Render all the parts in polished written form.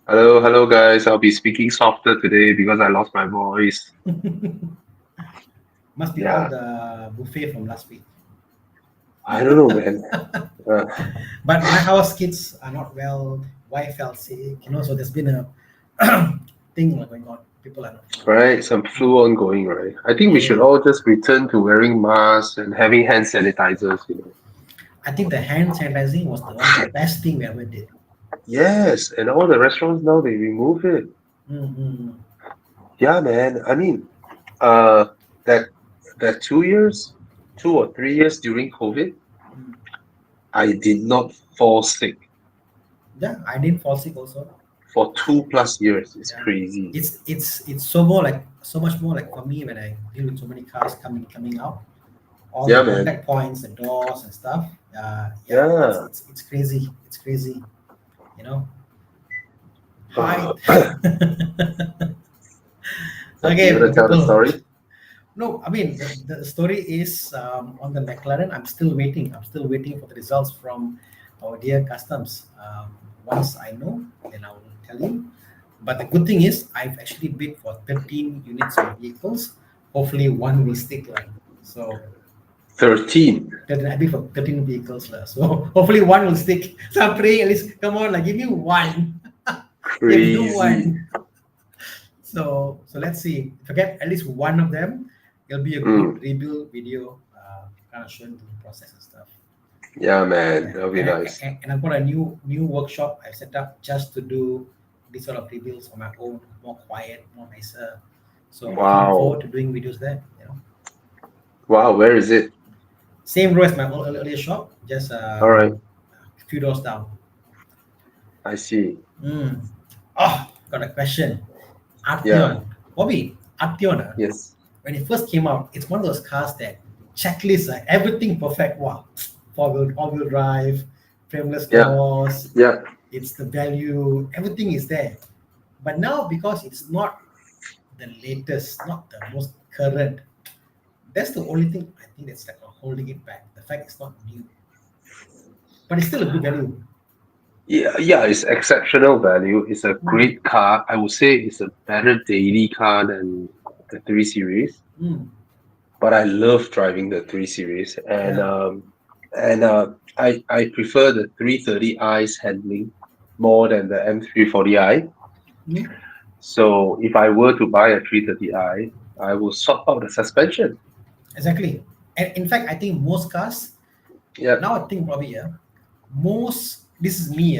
Hello, guys. I'll be speaking softer today because I lost my voice. Must be all Yeah, the buffet from last week. I don't know, man. Uh, But my house kids are not well. Wife fell sick. So there's been a thing going on. People are not feeling well. right, some flu ongoing, right? I think we should Yeah, all just return to wearing masks and having hand sanitizers. I think the hand sanitizing was the one of the best thing we ever did. Yes, and all the restaurants now they remove it. Mm-hmm. Yeah, man. I mean, uh, that that 2 years, 2 or 3 years during COVID, I did not fall sick Yeah, I didn't fall sick also. for 2+ years. It's Yeah, crazy. it's so more like so much more like for me when I deal with so many cars coming out, all the Yeah, man. contact points, the doors and stuff. Yeah, Yeah. it's crazy. It's crazy. You know. Hi. Uh, so you Okay, want to tell the people. story? No, I mean the story is on the McLaren. I'm still waiting. I'm still waiting for the results from our dear customs. Once I know, then I will tell you. But the good thing is, I've actually bid for 13 units of vehicles. Hopefully, one will stick. Lah. So 13. I bid for 13 vehicles. Lah. So hopefully, one will stick. So I'm praying at least. Come on, like give me one. You have to do Crazy. one. So let's see. If I get at least one of them, it'll be a good Mm. rebuild video, kind of showing the process and stuff. Yeah, man. Yeah, That'll be and, nice. and I've got a new workshop I set up just to do this sort of rebuilds on my own, more quiet, more nicer. So looking Wow. forward to doing videos there. Wow, where is it? Same row as my earlier shop, just All right. a few doors down. I see. Mm. Oh, got a question. Yeah. Arteon, Bobby, Arteon. Yes. When it first came out, it's one of those cars that checklist, everything perfect. Wow, all-wheel drive, frameless Yeah. doors, Yeah. it's the value, everything is there. But now because it's not the latest, not the most current, that's the only thing I think that's like holding it back. The fact it's not new, but it's still a good value. Yeah, yeah, it's exceptional value. It's a Mm, great car. I would say it's a better daily car than the 3 Series. mm, But I love driving the 3 Series, and yeah. I prefer the 330i's handling more than the M340i. Mm, So if I were to buy a 330i, I will swap out the suspension. exactly. And in fact, I think most cars Yeah, now I think probably most this is me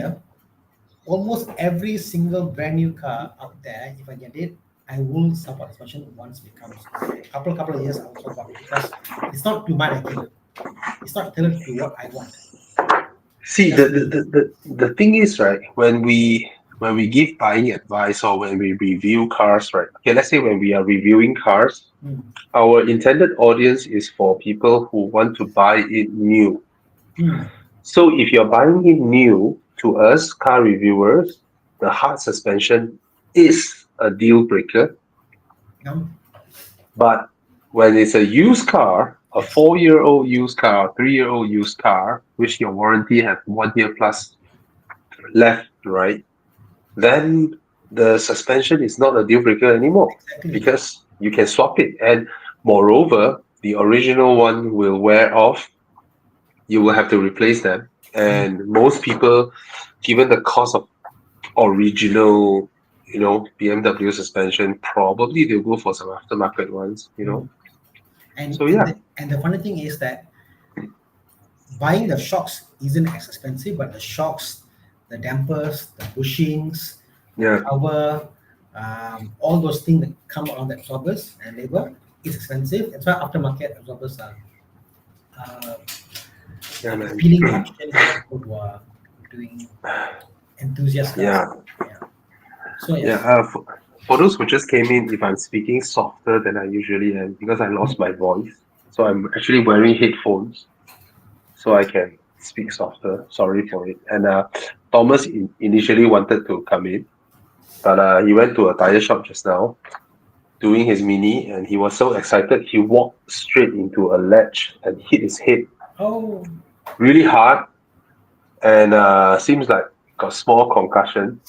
almost every single brand new car out there, if I get it, I will support suspension once it comes. Couple of years I will support it because it's not to my liking. It's not tailored to what I want. see, That's me. the thing is, right, when we give buying advice or when we review cars, right? Okay, let's say when we are reviewing cars, Mm. our intended audience is for people who want to buy it new. Mm. So if you're buying it new, to us car reviewers, the hard suspension is a deal breaker. No? But when it's a used car, a Yes. 4-year-old used car, 3-year-old used car, which your warranty has 1 year plus left, right? Then the suspension is not a deal breaker anymore Exactly. because you can swap it. And moreover, the original one will wear off. You will have to replace them. Mm. And most people, given the cost of original, BMW suspension, probably they'll go for some aftermarket ones. Mm. And So and yeah, the, and the funny thing is that buying the shocks isn't as expensive, but the shocks, the dampers, the bushings, the yeah, cover, all those things that come around the absorbers and labor is expensive. That's why aftermarket absorbers are uh, yeah, an man. appealing option for people who are doing enthusiast cars. Yeah, Yeah. So yeah. yeah. For those who just came in, if I'm speaking softer than I usually am because I lost my voice, so I'm actually wearing headphones so I can speak softer. Sorry for it. And Thomas initially wanted to come in, but he went to a tire shop just now doing his mini, and he was so excited he walked straight into a ledge and hit his head Oh. really hard, and seems like got small concussion.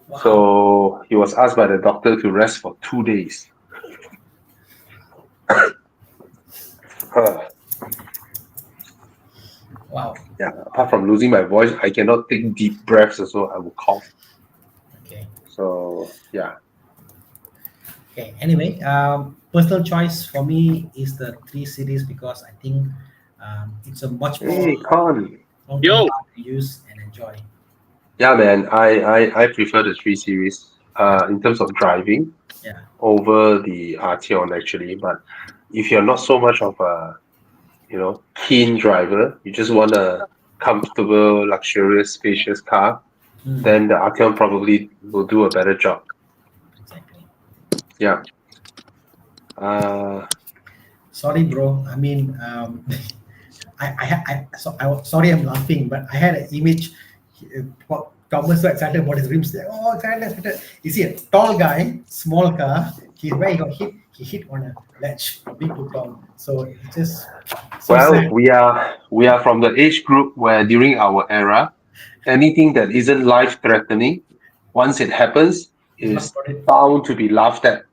Wow. So he was asked by the doctor to rest for 2 days. Wow. Yeah, apart from losing my voice, I cannot take deep breaths, so I will cough. Okay. So yeah. Okay. Anyway, personal choice for me is the 3 series because I think it's a much more Hey, Con. long-term Yo, car to use and enjoy. Yeah, man. I prefer the 3 series. In terms of driving Yeah. over the Arteon actually, but if you're not so much of a keen driver, you just want a comfortable, luxurious, spacious car, Mm, then the Arteon probably will do a better job. exactly. Yeah. Uh, Sorry, bro. I mean, sorry, I'm laughing, but I had an image. Thomas was excited about his rims. Oh, excited, excited. You see a tall guy, small car. He's where he got hit. He hit on a ledge, being too tall. So it's just so well, sad. we are from the age group where during our era, anything that isn't life threatening, once it happens, He's not is got it. bound to be laughed at.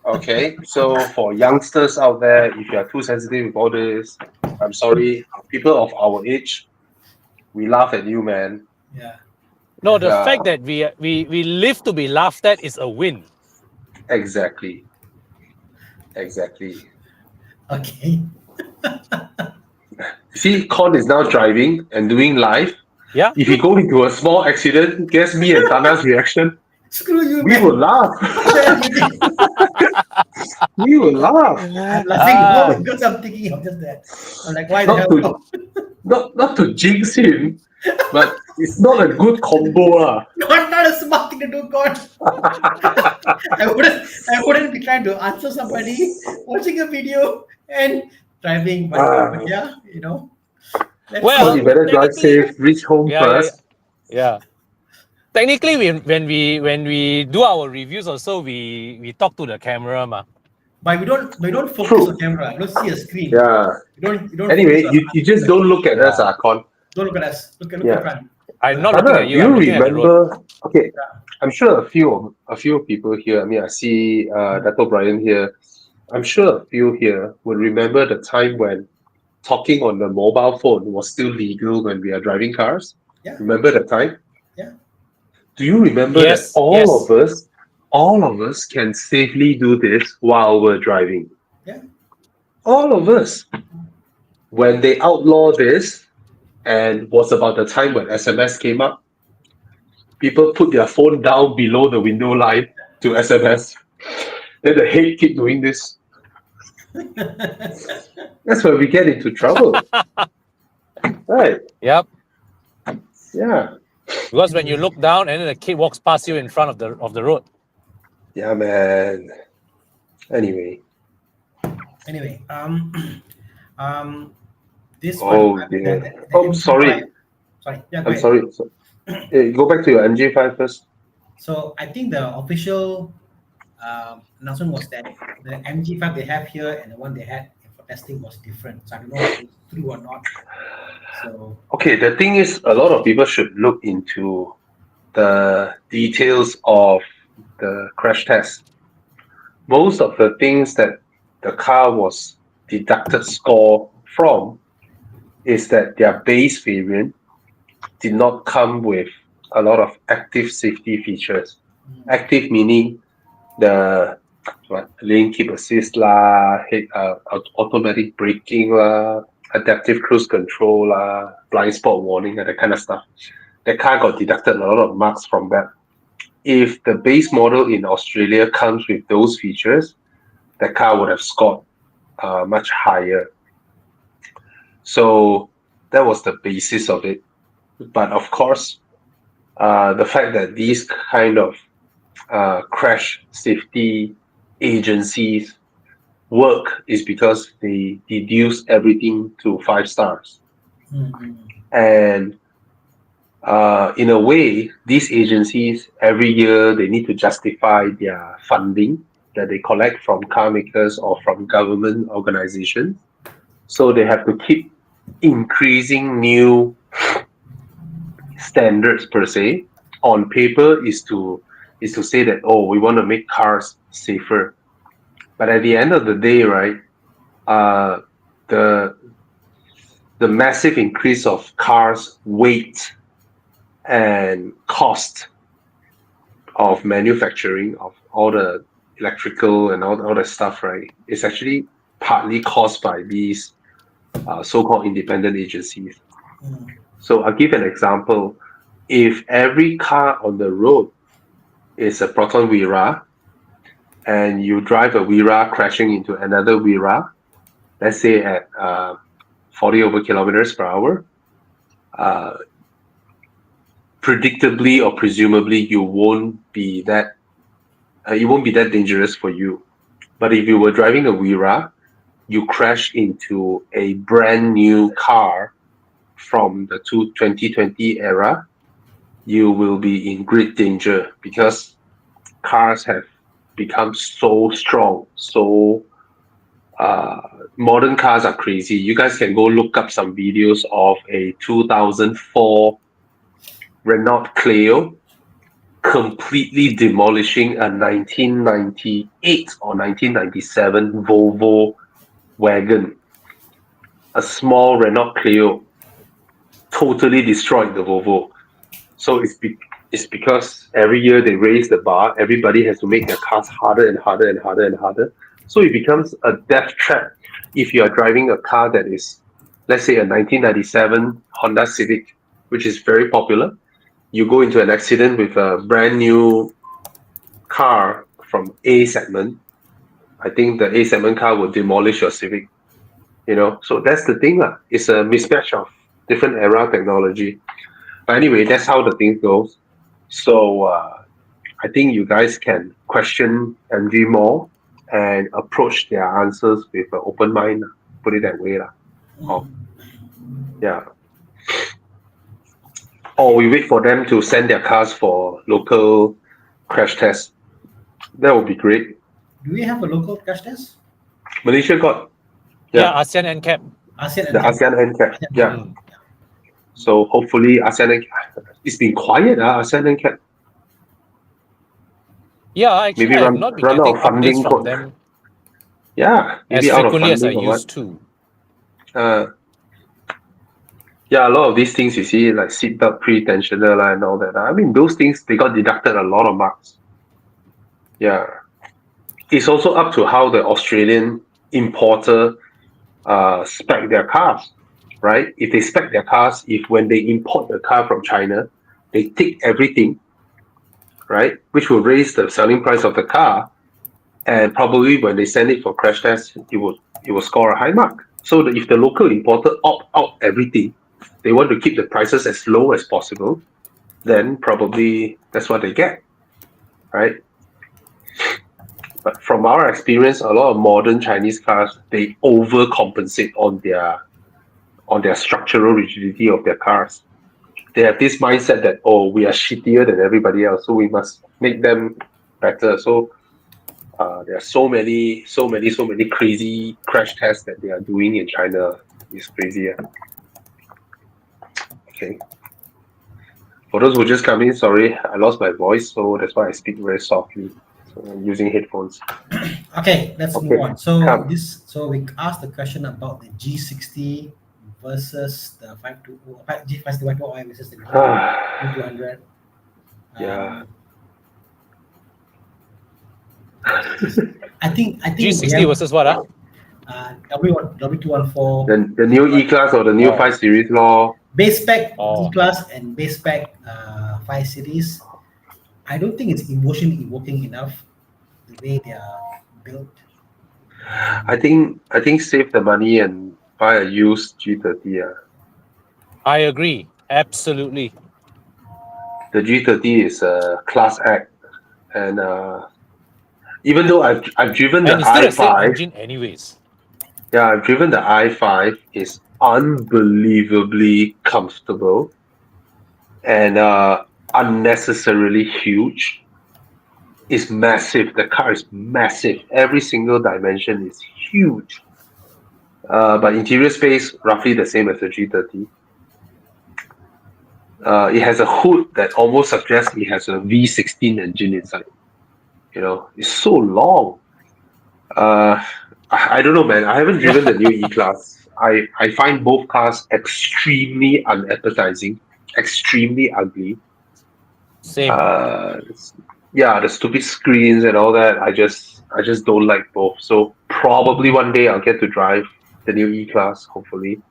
Okay, so for youngsters out there, if you are too sensitive with all this, I'm sorry. People of our age, we laugh at you, man. Yeah. no, Yeah. the Yeah, fact that we live to be laughed at is a win. exactly, exactly. Okay. See, Con is now driving and doing live. Yeah. If he go into a small accident, guess me and Tana's reaction? Screw you, We will man. laugh. What the hell you think? We will laugh. I'm laughing Ah, more because I'm thinking of just that. I'm like, why the Not hell to not? not to jinx him, but it's not a good combo. Not a smart thing to do, God. I wouldn't be trying to answer somebody watching a video and driving, but Ah, yeah, let's Con, you well, see. better drive technically, safe, reach home yeah, yeah, yeah. first. Yeah. Technically, when we do our reviews also, we talk to the camera, ma. But we don't focus on True. camera. We don't see a screen. Yeah. We don't focus Anyway, on you just the don't camera. look at us, Yeah. Con. Don't look at us. Look in Yeah. front. I'm not looking at Tana, do you. you I'm looking at the road. remember? Okay, I'm sure a few people here. I mean, I see Dato Brian here. I'm sure a few here will remember the time when talking on the mobile phone was still legal when we are driving cars. Yeah, Remember that time? yeah. Do you remember that Yes, yes. all of us can safely do this while we're driving? Yeah. All of us. When they outlawed this, and was about the time when SMS came up, people put their phone down below the window line to SMS. Then the head keep doing this. That's where we get into trouble. Right. Yep. Yeah. Because when you look down and then the kid walks past you in front of the road. Yeah, man. Anyway. Anyway, this one, Oh dear. the Oh, MG5. sorry. Sorry, yeah, go I'm ahead. sorry. Go back to your MJ5 first. So I think the official announcement was that the MG5 they have here and the one they had for testing was different. So I don't know if it's true or not. So Okay, the thing is, a lot of people should look into the details of the crash test. Most of the things that the car was deducted score from is that their base variant did not come with a lot of active safety features. Active meaning the lane keep assist lah, automatic braking lah, adaptive cruise control lah, blind spot warning and that kind of stuff. The car got deducted a lot of marks from that. If the base model in Australia comes with those features, the car would have scored much higher. So that was the basis of it. But of course, the fact that these kind of crash safety agencies work is because they deduce everything to 5 stars. And in a way, these agencies every year they need to justify their funding that they collect from car makers or from government organizations. So they have to keep increasing new standards per se on paper is to say that, oh, we want to make cars safer, but at the end of the day, right, the massive increase of cars weight and cost of manufacturing of all the electrical and all the stuff, right, is actually partly caused by these so-called independent agencies. So I'll give an example. If every car on the road is a Proton Wira, and you drive a Wira crashing into another Wira, let's say at 40 over kilometers per hour, predictably or presumably you won't be that it won't be that dangerous for you. But if you were driving a Wira, you crash into a brand new car from the 2020 era, you will be in great danger because cars have become so strong. So modern cars are crazy. You guys can go look up some videos of a 2004 Renault Clio completely demolishing a 1998 or 1997 Volvo wagon. A small Renault Clio totally destroyed the Volvo. So it's because every year they raise the bar, everybody has to make their cars harder and harder and harder and harder. So it becomes a death trap if you are driving a car that is, let's say, a 1997 Honda Civic, which is very popular. You go into an accident with a brand new car from A segment. I think the A segment car will demolish your Civic. So that's the thing. It's a mismatch of different era technology. But anyway, that's how the thing goes. So I think you guys can question MG more and approach their answers with an open mind. Put it that way. Yeah. Or we wait for them to send their cars for local crash tests. That would be great. Do we have a local crash test? Malaysia got. Yeah, ASEAN NCAP. ASEAN The ASEAN NCAP. Yeah. So hopefully ASEAN NCAP. It's been quiet, ASEAN NCAP. Yeah, actually, Maybe I have not been run out getting of funding updates from them Yeah, as maybe out of frequently as I funding or what. used to. Yeah, a lot of these things you see, like seatbelt pre-tensioner and all that. I mean, those things, they got deducted a lot of marks. Yeah. It's also up to how the Australian importer spec their cars, right? If they spec their cars, if when they import the car from China, they take everything, right? Which will raise the selling price of the car. And probably when they send it for crash test, it will score a high mark. So if the local importer opt out everything, they want to keep the prices as low as possible, then probably that's what they get, right? But from our experience, a lot of modern Chinese cars, they overcompensate on their structural rigidity of their cars. They have this mindset that, oh, we are shittier than everybody else, so we must make them better. So there are so many crazy crash tests that they are doing in China. It's crazy. Okay. For those who just come in, sorry, I lost my voice, so that's why I speak very softly. So I'm using headphones. Okay, let's Okay, move on. So come. so we asked the question about the G60 versus the G520i versus the G200. Yeah. I think G60 versus what? W214. The new E-Class or the new 5 Series law. Base spec Oh. E-Class and base spec 5 Series. I don't think it's emotion evoking enough the way they are built. I think save the money and buy a used G30. I agree. Absolutely. The G30 is a class act, and even though I've driven the And it's still the same i5, engine anyways. yeah, I've driven the i5. It's unbelievably comfortable and unnecessarily huge. It's massive. The car is massive. Every single dimension is huge. But interior space roughly the same as the G30. It has a hood that almost suggests it has a V16 engine inside. It's so long. I don't know, man. I haven't driven the new E-Class. I find both cars extremely unappetizing, extremely ugly. Same. Yeah, the stupid screens and all that. I just don't like both. So probably one day I'll get to drive the new E-Class, hopefully,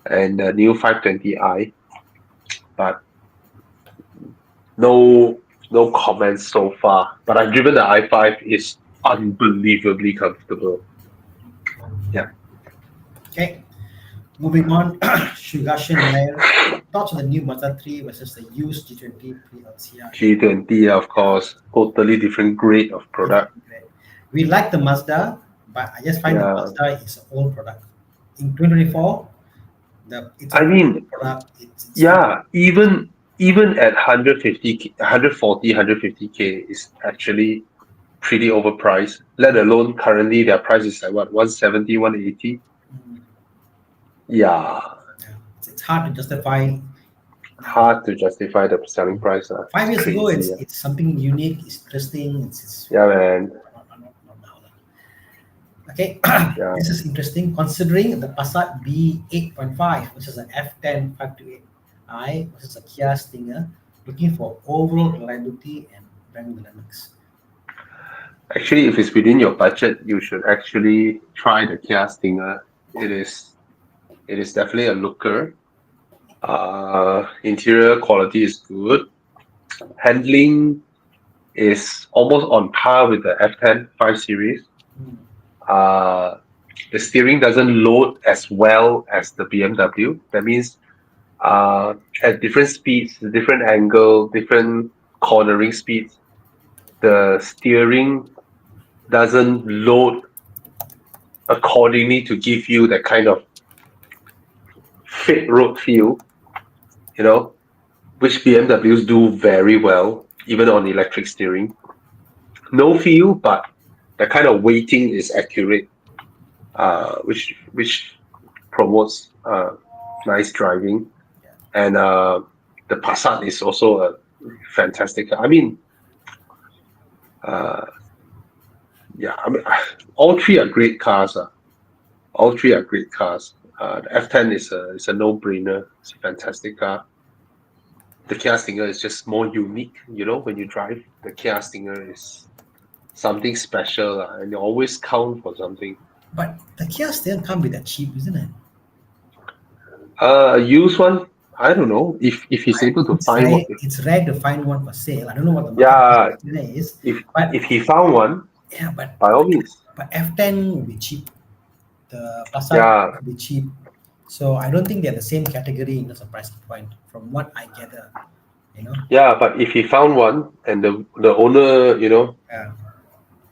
and the new 520i. But no comments so far. But I've driven the i5. It's unbelievably comfortable. Okay, moving on. Sugashin Nair, thoughts on the new Mazda 3 versus the used G20 pre-LCR? G20, of course, totally different grade of product. We like the Mazda, but I just find the Yeah. Mazda is an old product. In 2024, it's I an mean, old product. It's yeah, even at 150, 140, 150K is actually pretty overpriced. Let alone currently their price is like what, 170, 180? Mm, Yeah, it's hard to justify now. hard to justify the selling price. 5 years ago, crazy. it's something unique, it's interesting. It's Yeah, man. not now. Okay, Yeah. this is interesting considering the Passat B8.5 versus an F10 528i versus a Kia Stinger, looking for overall reliability and driving dynamics. Actually, if it's within your budget, you should actually try the Kia Stinger. It is definitely a looker. Interior quality is good. Handling is almost on par with the F10 5 Series. The steering doesn't load as well as the BMW. That means at different speeds, different angle, different cornering speeds, the steering doesn't load accordingly to give you that kind of fit road feel, which BMWs do very well, even on electric steering. No feel, but the kind of weighting is accurate, which promotes nice driving. And the Passat is also a fantastic. I mean, all three are great cars. All three are great cars. The F10 is a no-brainer. It's a fantastic car. The Kia Stinger is just more unique. When you drive, the Kia Stinger is something special, and you always count for something. But the Kia still can't be that cheap, isn't it? A used one, I don't know if he's able to find one. It's rare to find one for sale. I don't know what the Yeah, market is. if he found one, Yeah, but by all means. But F10 will be cheap. The Passat Yeah. will be cheap. So I don't think they're the same category in terms of price point, from what I gather. Yeah, but if he found one and the owner,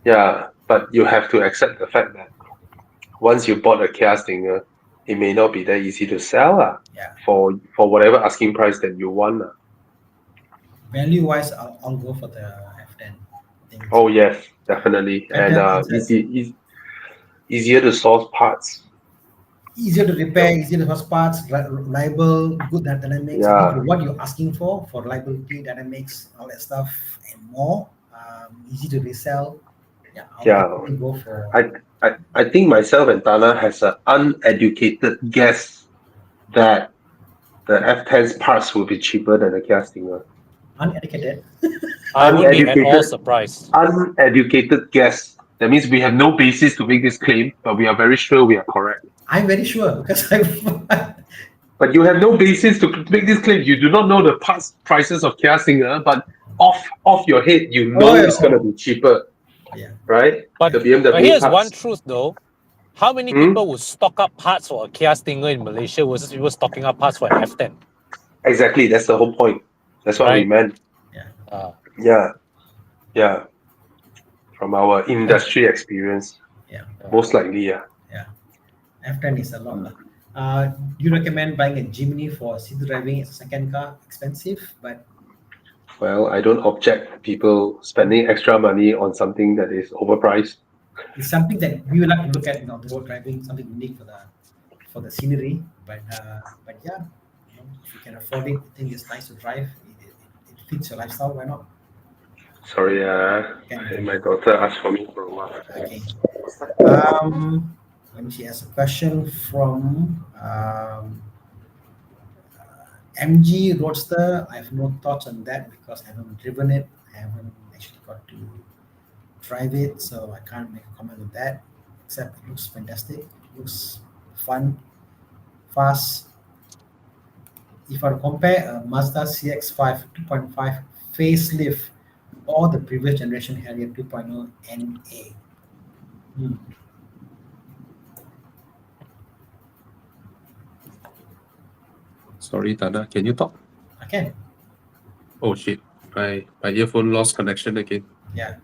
yeah, but you have to accept the fact that once you bought a Kia Stinger, it may not be that easy to sell Yeah. for whatever asking price that you want. Value wise, I'll go for the F10. I think Oh yes, definitely, Better and features. easier to source parts. Easier to repair, easier to source parts, reliable, good dynamics. I Yeah. think for what you're asking for reliability, dynamics, all that stuff, and more. Easy to resell. Yeah, I'll definitely go for. I think myself and Tana has an uneducated guess that the F10's parts will be cheaper than the Kia Stinger. Uneducated. I wouldn't be at all Uneducated. surprised. Uneducated guess. That means we have no basis to make this claim, but we are very sure we are correct. I'm very sure because But you have no basis to make this claim. You do not know the parts prices of Kia Stinger, but off your head, you know it's going to be cheaper. Yeah. Right? But the BMW here's parts. one truth though. How many people would stock up parts for a Kia Stinger in Malaysia versus people stocking up parts for an F10? Exactly, that's the whole point. That's what we Right. meant. Yeah. From our industry experience. Yeah. Most likely, yeah. F10 is a lot. Do you recommend buying a Jimny for city driving as a second car? Expensive, but Well, I don't object people spending extra money on something that is overpriced. it's something that we would like to look at on the road driving, something unique for the scenery. But yeah, If you can afford it, you think it's nice to drive, it fits your lifestyle, why not? Sorry, Can. my daughter asked for me for a while. Okay. Let me see. As a question from MG Roadster, I have no thoughts on that because I haven't driven it. I haven't actually got to drive it, so I can't make a comment on that. Except it looks fantastic. It looks fun, fast. If I compare a Mazda CX-5 2.5 facelift or the previous generation Harrier 2.0 NA. Sorry, Tana, can you talk? I can. Oh shit, my earphone lost connection again. Yeah.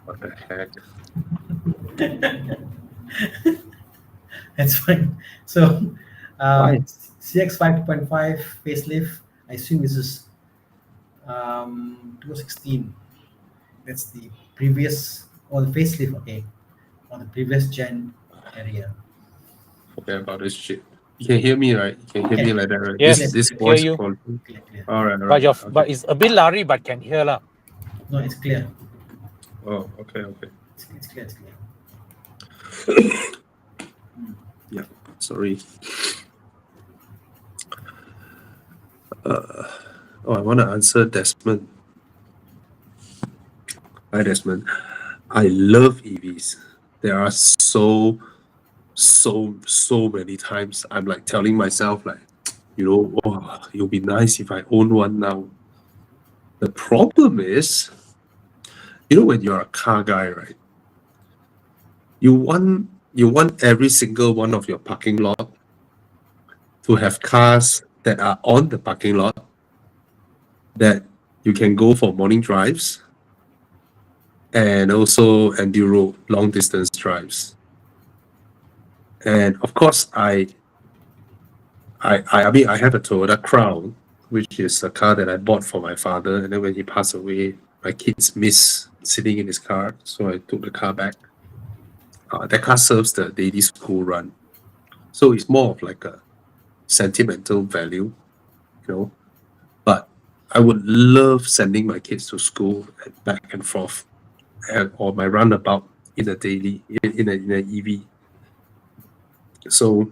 What the heck? That's fine. So, Why? CX-5 2.5 facelift, I assume this is 2016. That's the previous, or the facelift, okay, on the previous gen area. Forget about this shit. You can hear me, right? You can hear me like that, right? Yes, This hear voice you. quality. Clear, clear. All But right. your Okay. but it's a bit blurry, but can hear lah. No, it's clear. Oh, okay. It's clear. It's clear. Yeah. Sorry. I want to answer Desmond. Hi, Desmond. I love EVs. There are so many times I'm like telling myself like, oh, it'll be nice if I own one now. The problem is, when you're a car guy, right? You want every single one of your parking lot to have cars that are on the parking lot that you can go for morning drives and also enduro long distance drives. And of course, I mean, I have a Toyota Crown, which is a car that I bought for my father. And then when he passed away, my kids miss sitting in his car, so I took the car back. That car serves the daily school run, so it's more of like a sentimental value, But I would love sending my kids to school and back and forth, or my runabout in a daily in an EV. So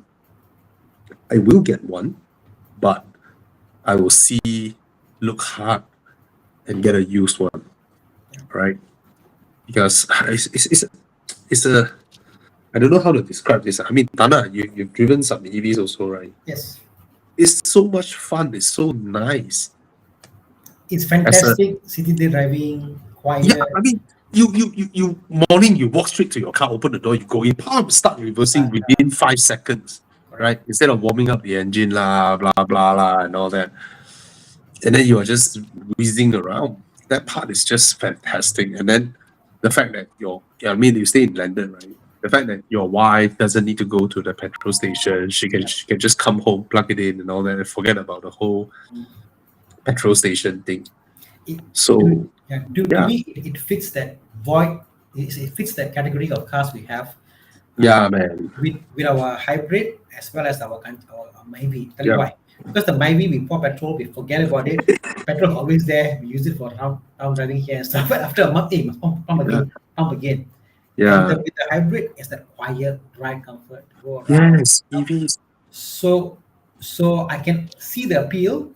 I will get one, but I will look hard and get a used one, right? Because it's a I don't know how to describe this. I mean, Tana, you've driven some EVs also, right? Yes. It's so much fun. It's so nice. It's fantastic. City day driving, quiet. Yeah, I mean, you morning, you walk straight to your car, open the door, you go in, start reversing within 5 seconds, right? Instead of warming up the engine, blah blah, and all that. And then you are just whizzing around. That part is just fantastic. And then the fact that you stay in London, right? The fact that your wife doesn't need to go to the petrol station, she can just come home, plug it in, and all that, and forget about the whole petrol station thing. To me, it fits that void. It fits that category of cars we have. Yeah, man. With our hybrid as well as our Myvi. Tell you why. Because the Myvi, we pour petrol, we forget about it. Petrol is always there. We use it for round driving here and stuff. But after a month, pump again. Yeah. And with the hybrid, it's that quiet, dry comfort. Go around. Yes, EVs. So I can see the appeal,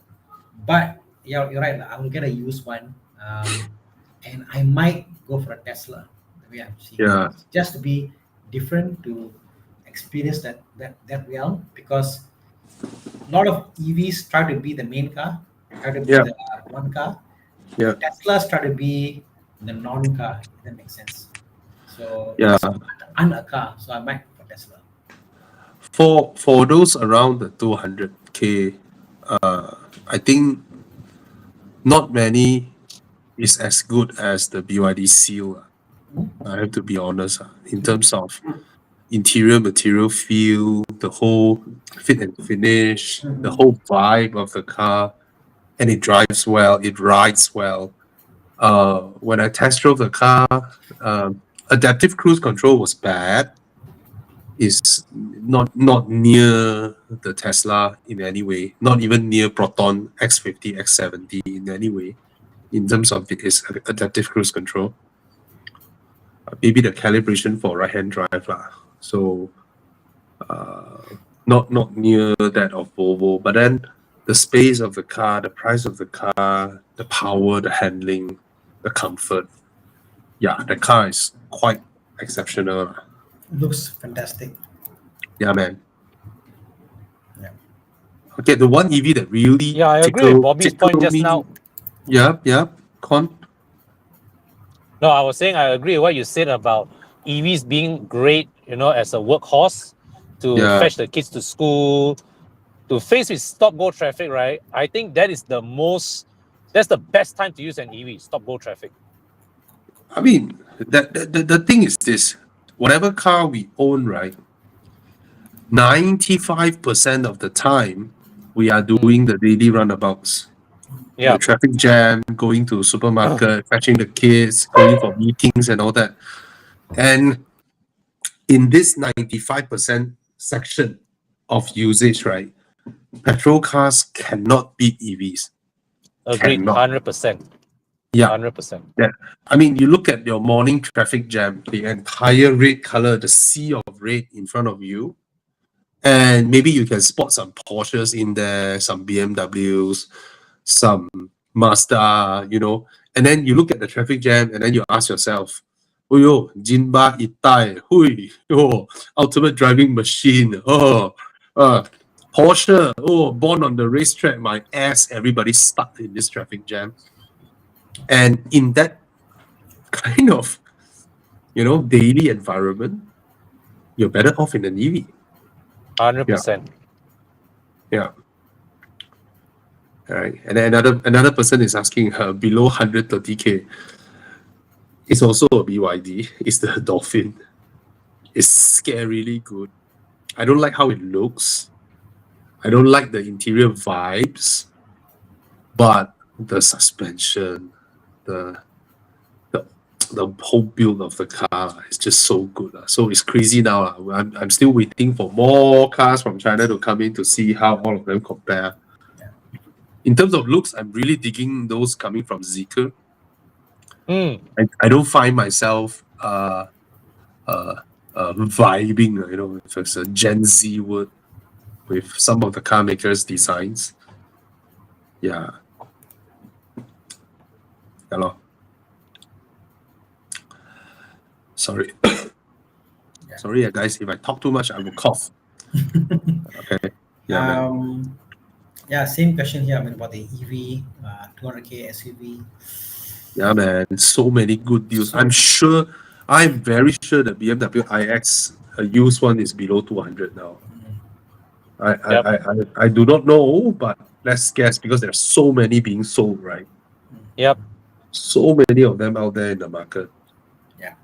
but you're right. I will get a used one, and I might go for a Tesla. The way I'm seeing it, just to be different, to experience that realm, because a lot of EVs try to be the main car, try to be the one car. Yeah. Teslas try to be the non-car. If that makes sense. So I'm a car, so I might go for Tesla. For those around the 200K, I think not many is as good as the BYD Seal. I have to be honest. In terms of interior material feel, the whole fit and finish, the whole vibe of the car, and it drives well, it rides well. When I test drove the car, adaptive cruise control was bad. is not near the Tesla in any way, not even near Proton X50, X70 in any way, in terms of its adaptive cruise control. Maybe the calibration for right-hand drive lah. So not near that of Volvo, but then the space of the car, the price of the car, the power, the handling, the comfort. Yeah, the car is quite exceptional. Looks fantastic. Yeah, man. Yeah. Okay, the one EV that really Yeah, I agree with Bobby's point tickled just me- now. Yeah, Con. No, I was saying I agree with what you said about EVs being great, as a workhorse to Yeah. fetch the kids to school, to face with stop-go traffic, right? I think that's the best time to use an EV, stop-go traffic. I mean, the thing is this: whatever car we own, right, 95% of the time we are doing the daily runabouts. Yeah. The traffic jam, going to supermarket, fetching the kids, going for meetings and all that. And in this 95% section of usage, right, petrol cars cannot beat EVs. Agreed, Cannot. 100%. Yeah. 100%. I mean, you look at your morning traffic jam, the entire red color, the sea of red in front of you, and maybe you can spot some Porsches in there, some BMWs, some Mazda, and then you look at the traffic jam and then you ask yourself, oh yo, Jinba Itai, hui, yo, ultimate driving machine, Porsche, born on the racetrack, my ass, everybody's stuck in this traffic jam. And in that kind of, daily environment, you're better off in an EV. 100%. Yeah. All right. And then another person is asking below 130K. It's also a BYD. It's the Dolphin. It's scarily good. I don't like how it looks. I don't like the interior vibes. But the suspension, the whole build of the car is just so good. So it's crazy now. I'm still waiting for more cars from China to come in to see how all of them compare. In terms of looks, I'm really digging those coming from Zeekr. I don't find myself vibing, if it's a Gen Z word, with some of the car makers' designs. Yeah. Hello. Sorry. Sorry, guys. If I talk too much, I will cough. Okay. Yeah, man. Yeah, same question here. About the EV, 200K SUV. Yeah, man. So many good deals. I'm very sure the BMW iX, a used one, is below 200 now. I do not know, but let's guess because there's so many being sold, right? Yep. So many of them out there in the market. Yeah.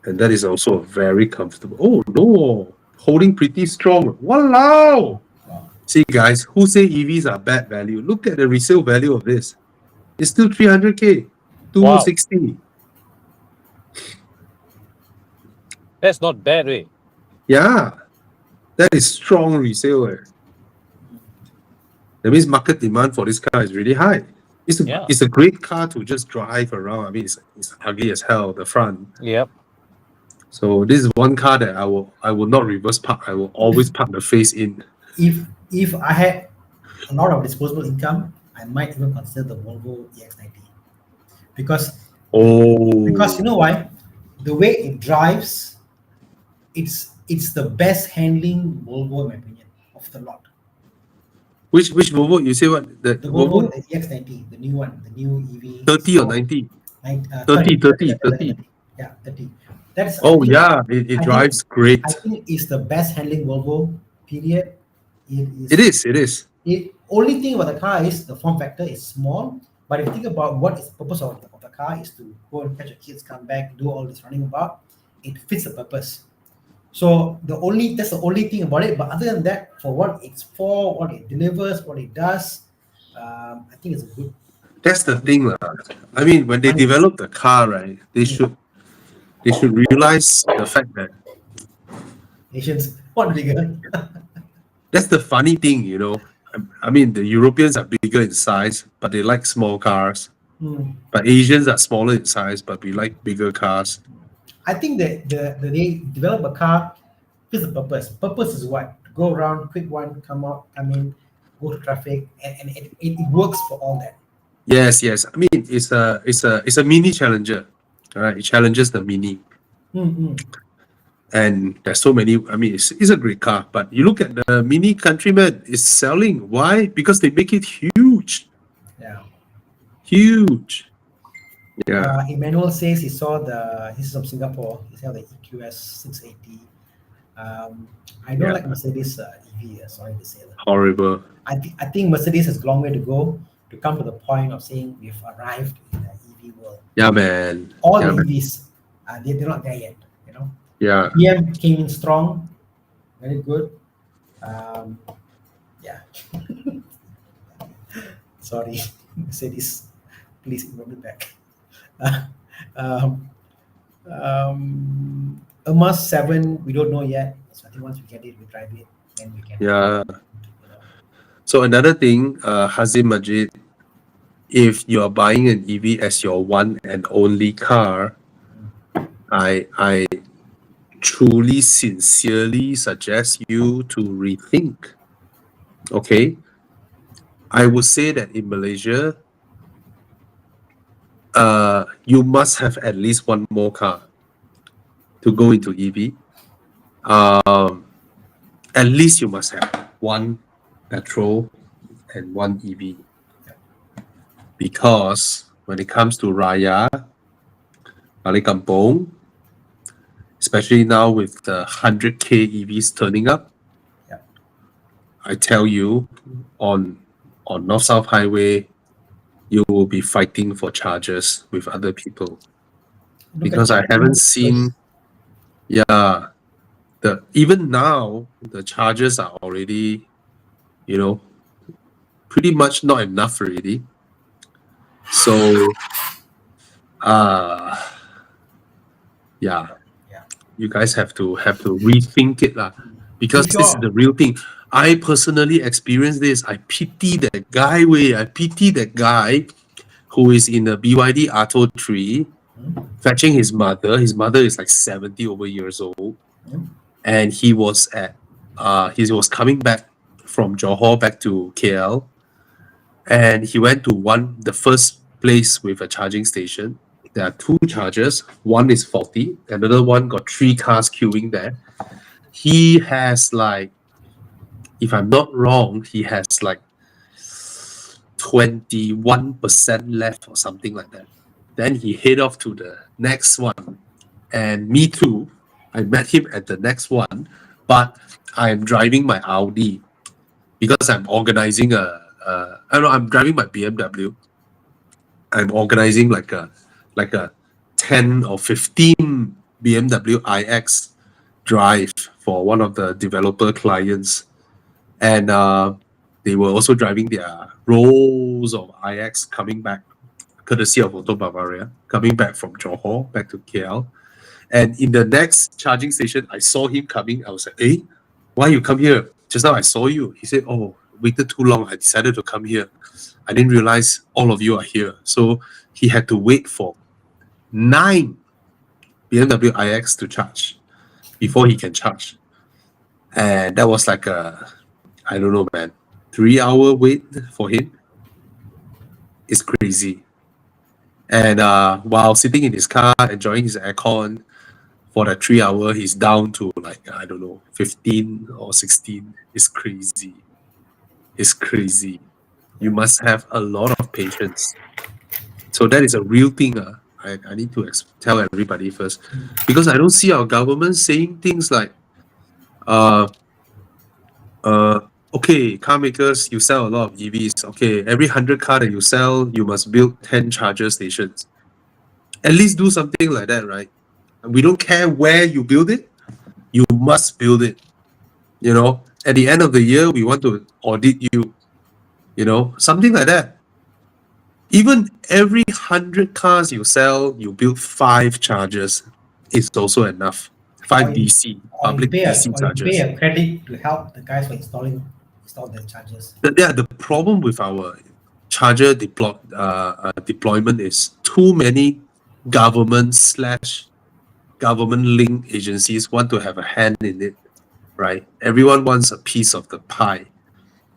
And that is also very comfortable. Oh no, holding pretty strong. Walao! Wow. See, guys, who say EVs are bad value? Look at the resale value of this. It's still 300K, 260. That's not bad, way. Yeah, that is strong resale. That means market demand for this car is really high. It's a great car to just drive around. I mean, it's ugly as hell, the front. Yep. So this is one car that I will not reverse park. I will always park the face in. If I had a lot of disposable income, I might even consider the Volvo EX90 because you know why? The way it drives, it's the best handling Volvo in my opinion of the lot. Which Volvo? You say what? The Volvo, the EX90, the new one, the new EV. 30 or 90? 30. Yeah, 30. That's. It drives great. I think it's the best handling Volvo. Period. It is. The only thing about the car is the form factor is small. But if you think about what is the purpose of the car is to go and fetch your kids, come back, do all this running about, it fits the purpose. So that's the only thing about it. But other than that, for what it's for, what it delivers, what it does, I think it's a good. That's the thing, I mean, when they develop the car, right, they should realize the fact that Asians want bigger. That's the funny thing, you know. I mean, the Europeans are bigger in size, but they like small cars. Hmm. But Asians are smaller in size, but we like bigger cars. I think that they develop a car fits the purpose. Purpose is what? To go around, quick one, come out, come in, go to traffic, and it works for all that. Yes, yes. I mean, it's a mini Challenger, right? It challenges the Mini, Mm-hmm. and there's so many. I mean, it's a great car, but you look at the Mini Countryman, it's selling. Why? Because they make it huge, Yeah. huge. Yeah, Emmanuel says he's from Singapore. He saw the EQS 680. I don't Yeah. like Mercedes EV. Sorry to say that. horrible. I think Mercedes has a long way to go to come to the point of saying we've arrived in the EV world. Yeah, man. All Yeah, the man. EVs, they're not there yet. You know, Yeah. BM came in strong, very good. Yeah. Sorry, Mercedes, please ignore me back. um, Mas 7, we don't know yet. So I think once we get it, we drive it, then we can. Yeah. You know. So another thing, Hazim Majid, if you are buying an EV as your one and only car, I truly, sincerely suggest you to rethink. Okay, I would say that in Malaysia, you must have at least one more car to go into EV. At least you must have one petrol and one EV. Because when it comes to Raya, Balik Kampung, especially now with the 100K EVs turning up, Yeah. I tell you, on North-South Highway, you will be fighting for chargers with other people. Look Because at I haven't seen, even now, the chargers are already, pretty much not enough already. So, yeah, Yeah. you guys have to rethink it lah, because If this is you're- the real thing. I personally experienced this. I pity that guy. I pity that guy who is in the BYD Atto 3 fetching his mother. His mother is like 70 over years old, and he was coming back from Johor back to KL, and he went to the first place with a charging station. There are two chargers. One is faulty. Another one got 3 cars queuing there. He has like, if I'm not wrong, he has like 21% left or something like that. Then he head off to the next one, and me too. I met him at the next one, but I'm driving my Audi because I'm organizing I'm driving my BMW. I'm organizing like a 10 or 15 BMW iX drive for one of the developer clients, and they were also driving their rows of iX coming back, courtesy of Auto Bavaria, coming back from Johor back to KL. And in the next charging station, I saw him coming. I was like, "Hey, why you come here? Just now I saw you." He said, "Oh, waited too long. I decided to come here. I didn't realize all of you are here." So he had to wait for 9 BMW iX to charge before he can charge. And that was like I don't know, man, 3-hour wait for him. It's crazy. And while sitting in his car, enjoying his aircon, for that 3 hour, he's down to like, I don't know, 15 or 16. It's crazy. It's crazy. You must have a lot of patience. So that is a real thing. I need to tell everybody first, because I don't see our government saying things like, okay, car makers, you sell a lot of EVs. Okay, every 100 car that you sell, you must build 10 charger stations. At least do something like that, right? And we don't care where you build it, you must build it. At the end of the year, we want to audit you. Something like that. Even every 100 cars you sell, you build 5 chargers. It's also enough. 5 Or you- DC, public DC or you chargers. pay a credit to help the guys for install the chargers. The problem with our charger deployment is too many government linked agencies want to have a hand in it, right? Everyone wants a piece of the pie.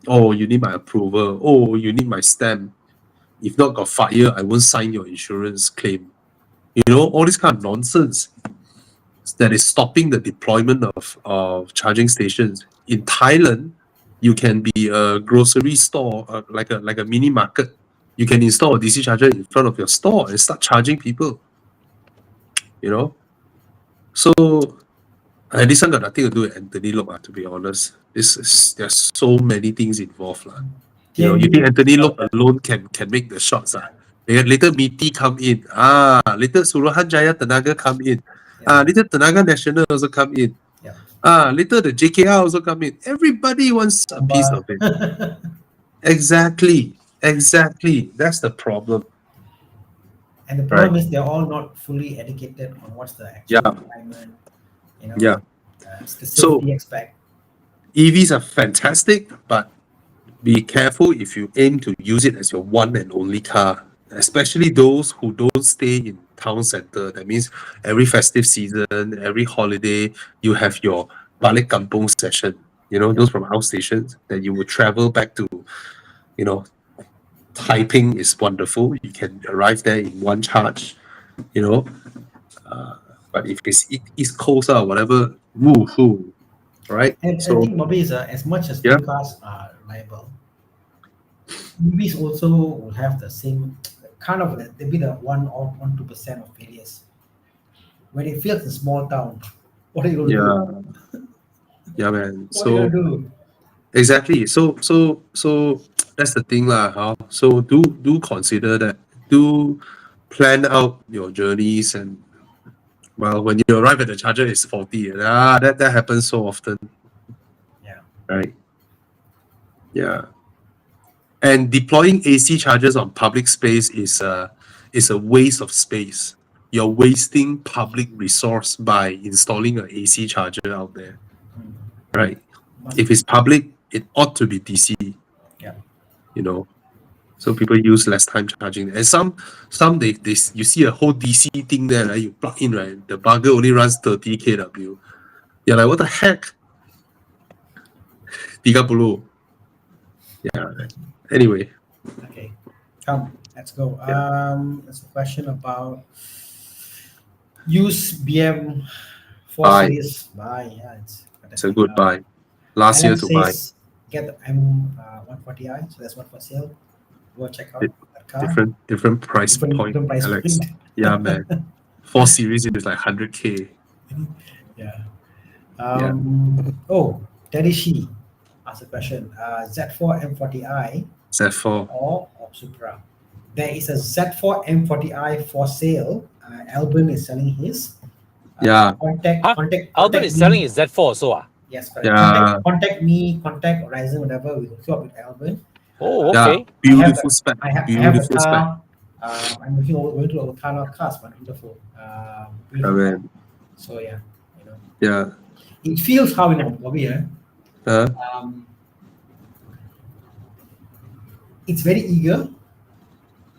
Oh, you need my approval. Oh, you need my stamp. If not, got fire, I won't sign your insurance claim. You know, all this kind of nonsense that is stopping the deployment of charging stations. In Thailand, you can be a grocery store, like a mini market. You can install a DC charger in front of your store and start charging people. You know, so this one got nothing to do with Anthony Lok, to be honest. There's so many things involved. You know, you think Anthony Lok alone can make the shots. Later Miti come in. Later Suruhan Jaya Tenaga come in. Later Tenaga National also come in. Yeah. Later the JKR also come in. Everybody wants a piece of it. Exactly. That's the problem. And the problem is they're all not fully educated on what's the actual requirement, you know. Yeah. It's the So- safety aspect. EVs are fantastic, but be careful if you aim to use it as your one and only car, especially those who don't stay in town center. That means every festive season, every holiday, you have your balik kampung session. You know, those from outstations that you will travel back to. You know, Taiping is wonderful. You can arrive there in one charge. You know, but if it's East Coast or whatever, woohoo, right? And I think Bobby is as much as new cars are reliable, EVs also will have the same kind of they'll be the 1% of failures. When it fails in small town, what are you going to do? Yeah, man. What are you going to do? Exactly. So that's the thing lah. So do consider that. Do plan out your journeys, and well, when you arrive at the charger, it's faulty. That happens so often. Yeah. Right. Yeah. And deploying AC chargers on public space is a waste of space. You're wasting public resource by installing an AC charger out there. Right. If it's public, it ought to be DC. Yeah. You know, so people use less time charging. And some they you see a whole DC thing there, right? You plug in, right? The bugger only runs 30 kW. You're like, what the heck? 30. Yeah. Anyway. Okay. Come, let's go. There's a question about use BM 4 Buy. Series. Buy. Yeah, It's a good buy. Last year to buy. Get the M140i, so that's one for sale. Go check out that car. Different price point, different price Alex. point. Yeah, man. 4 Series is like 100K. Yeah. Oh, Daddy Shi asked a question. Z4 M40i Z4. or Supra. There is a Z4 M40i for sale. Albin is selling his. Yeah. Contact Albert is me. selling his Z4 also. Yes, correct. Yeah. Contact me, contact Horizon, whatever. We will hook up with Albin. Oh, okay. Yeah. Beautiful spec. I have Beautiful the spec. car. I'm looking over to our car, not cars, but wonderful. Beautiful. man. So yeah, you know, Yeah. it feels how Bobby, it's very eager.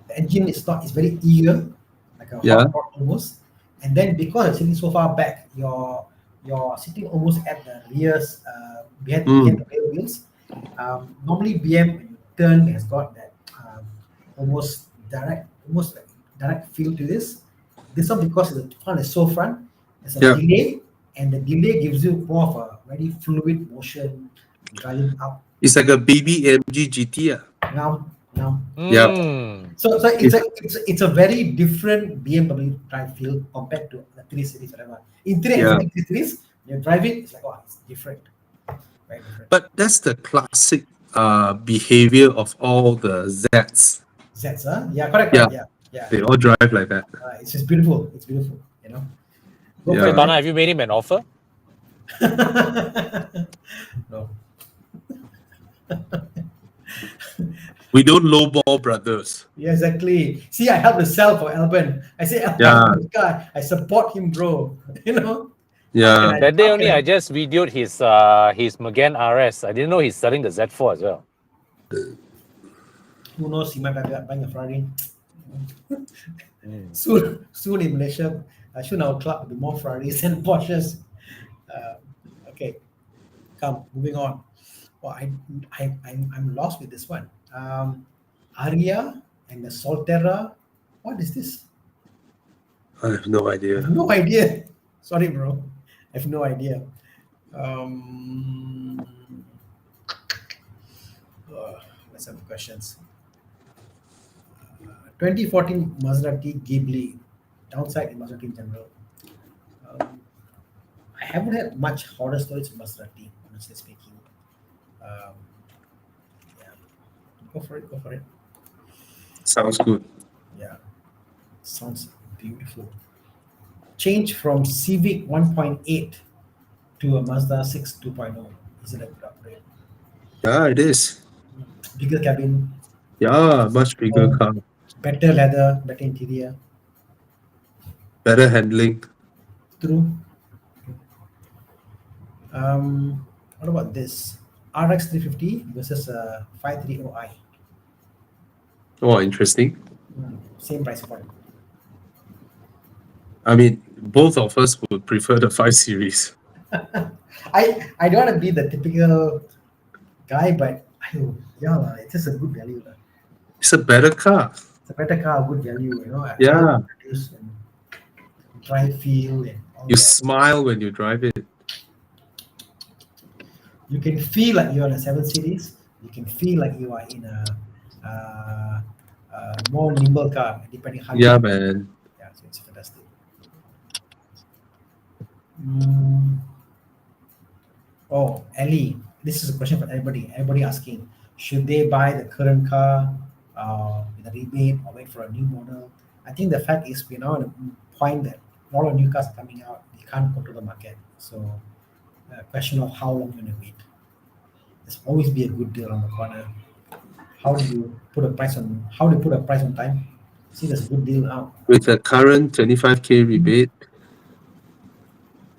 The engine is very eager, like a hot rod almost. And then because it's sitting so far back, you're sitting almost at the rears, behind the rear wheels. Normally BM when you turn has got that almost direct feel to this. This one, because the front is so front, there's a delay, and the delay gives you more of a very fluid motion driving up. It's like a baby AMG GT. Now. Mm. So it's a very different BMW drive feel compared to the 3 Series, whatever. In 3 Series, you drive it, it's like, oh, it's different. Very different. But that's the classic behavior of all the Zs. Zs, huh? Yeah, correct. Yeah. They all drive like that. It's just beautiful. It's beautiful, you know. Go Yeah. for Hey, it, Donna, have you made him an offer? No. We don't lowball brothers. Yeah, exactly. See, I help to sell for Albin. I say, Albin, this guy, I support him, bro. You know, Yeah. That day only, Okay. I just videoed his Megane RS. I didn't know he's selling the Z4 as well. Who knows? He might be buying a Ferrari. Soon in Malaysia, soon our club will be more Ferraris than Porsches. Uh, okay, come moving on. Well, I'm lost with this one. Aria and the Solterra. What is this? I have no I idea. have no idea. Sorry, bro. I have no idea. Um, let's have questions. 2014 Maserati Ghibli. Downside in Maserati in general. Um, I haven't had much horror stories in Maserati, honestly speaking. Um, yeah, go for it. Go for it. Sounds good. Yeah, sounds beautiful. Change from Civic 1.8 to a Mazda 6 2.0. Is it a good upgrade? Yeah, it is. Bigger cabin, Yeah, much bigger car, better leather, better interior. better handling. True. What about this? RX 350 versus 530i. Oh, interesting. Same price point. I mean, both of us would prefer the 5 Series. I don't want to be the typical guy, but yeah, it's just a good value. Lah. It's a better car. It's a better car, good value. You know, Yeah. and drive feel and all You that. smile when you drive it. You can feel like you're in a 7 Series. You can feel like you are in a more nimble car, depending how Yeah, you. man. Yeah, so it's fantastic. Mm. Oh, Ellie, this is a question for everybody. Everybody asking, should they buy the current car with a rebate or wait for a new model? I think the fact is we're now at a point that a lot of new cars are coming out. You can't control the market. So, a question of how long you're going to wait. There's always be a good deal on the corner. How do you put a price on? How do you put a price on time? See, there's a good deal out. With the current 25K rebate.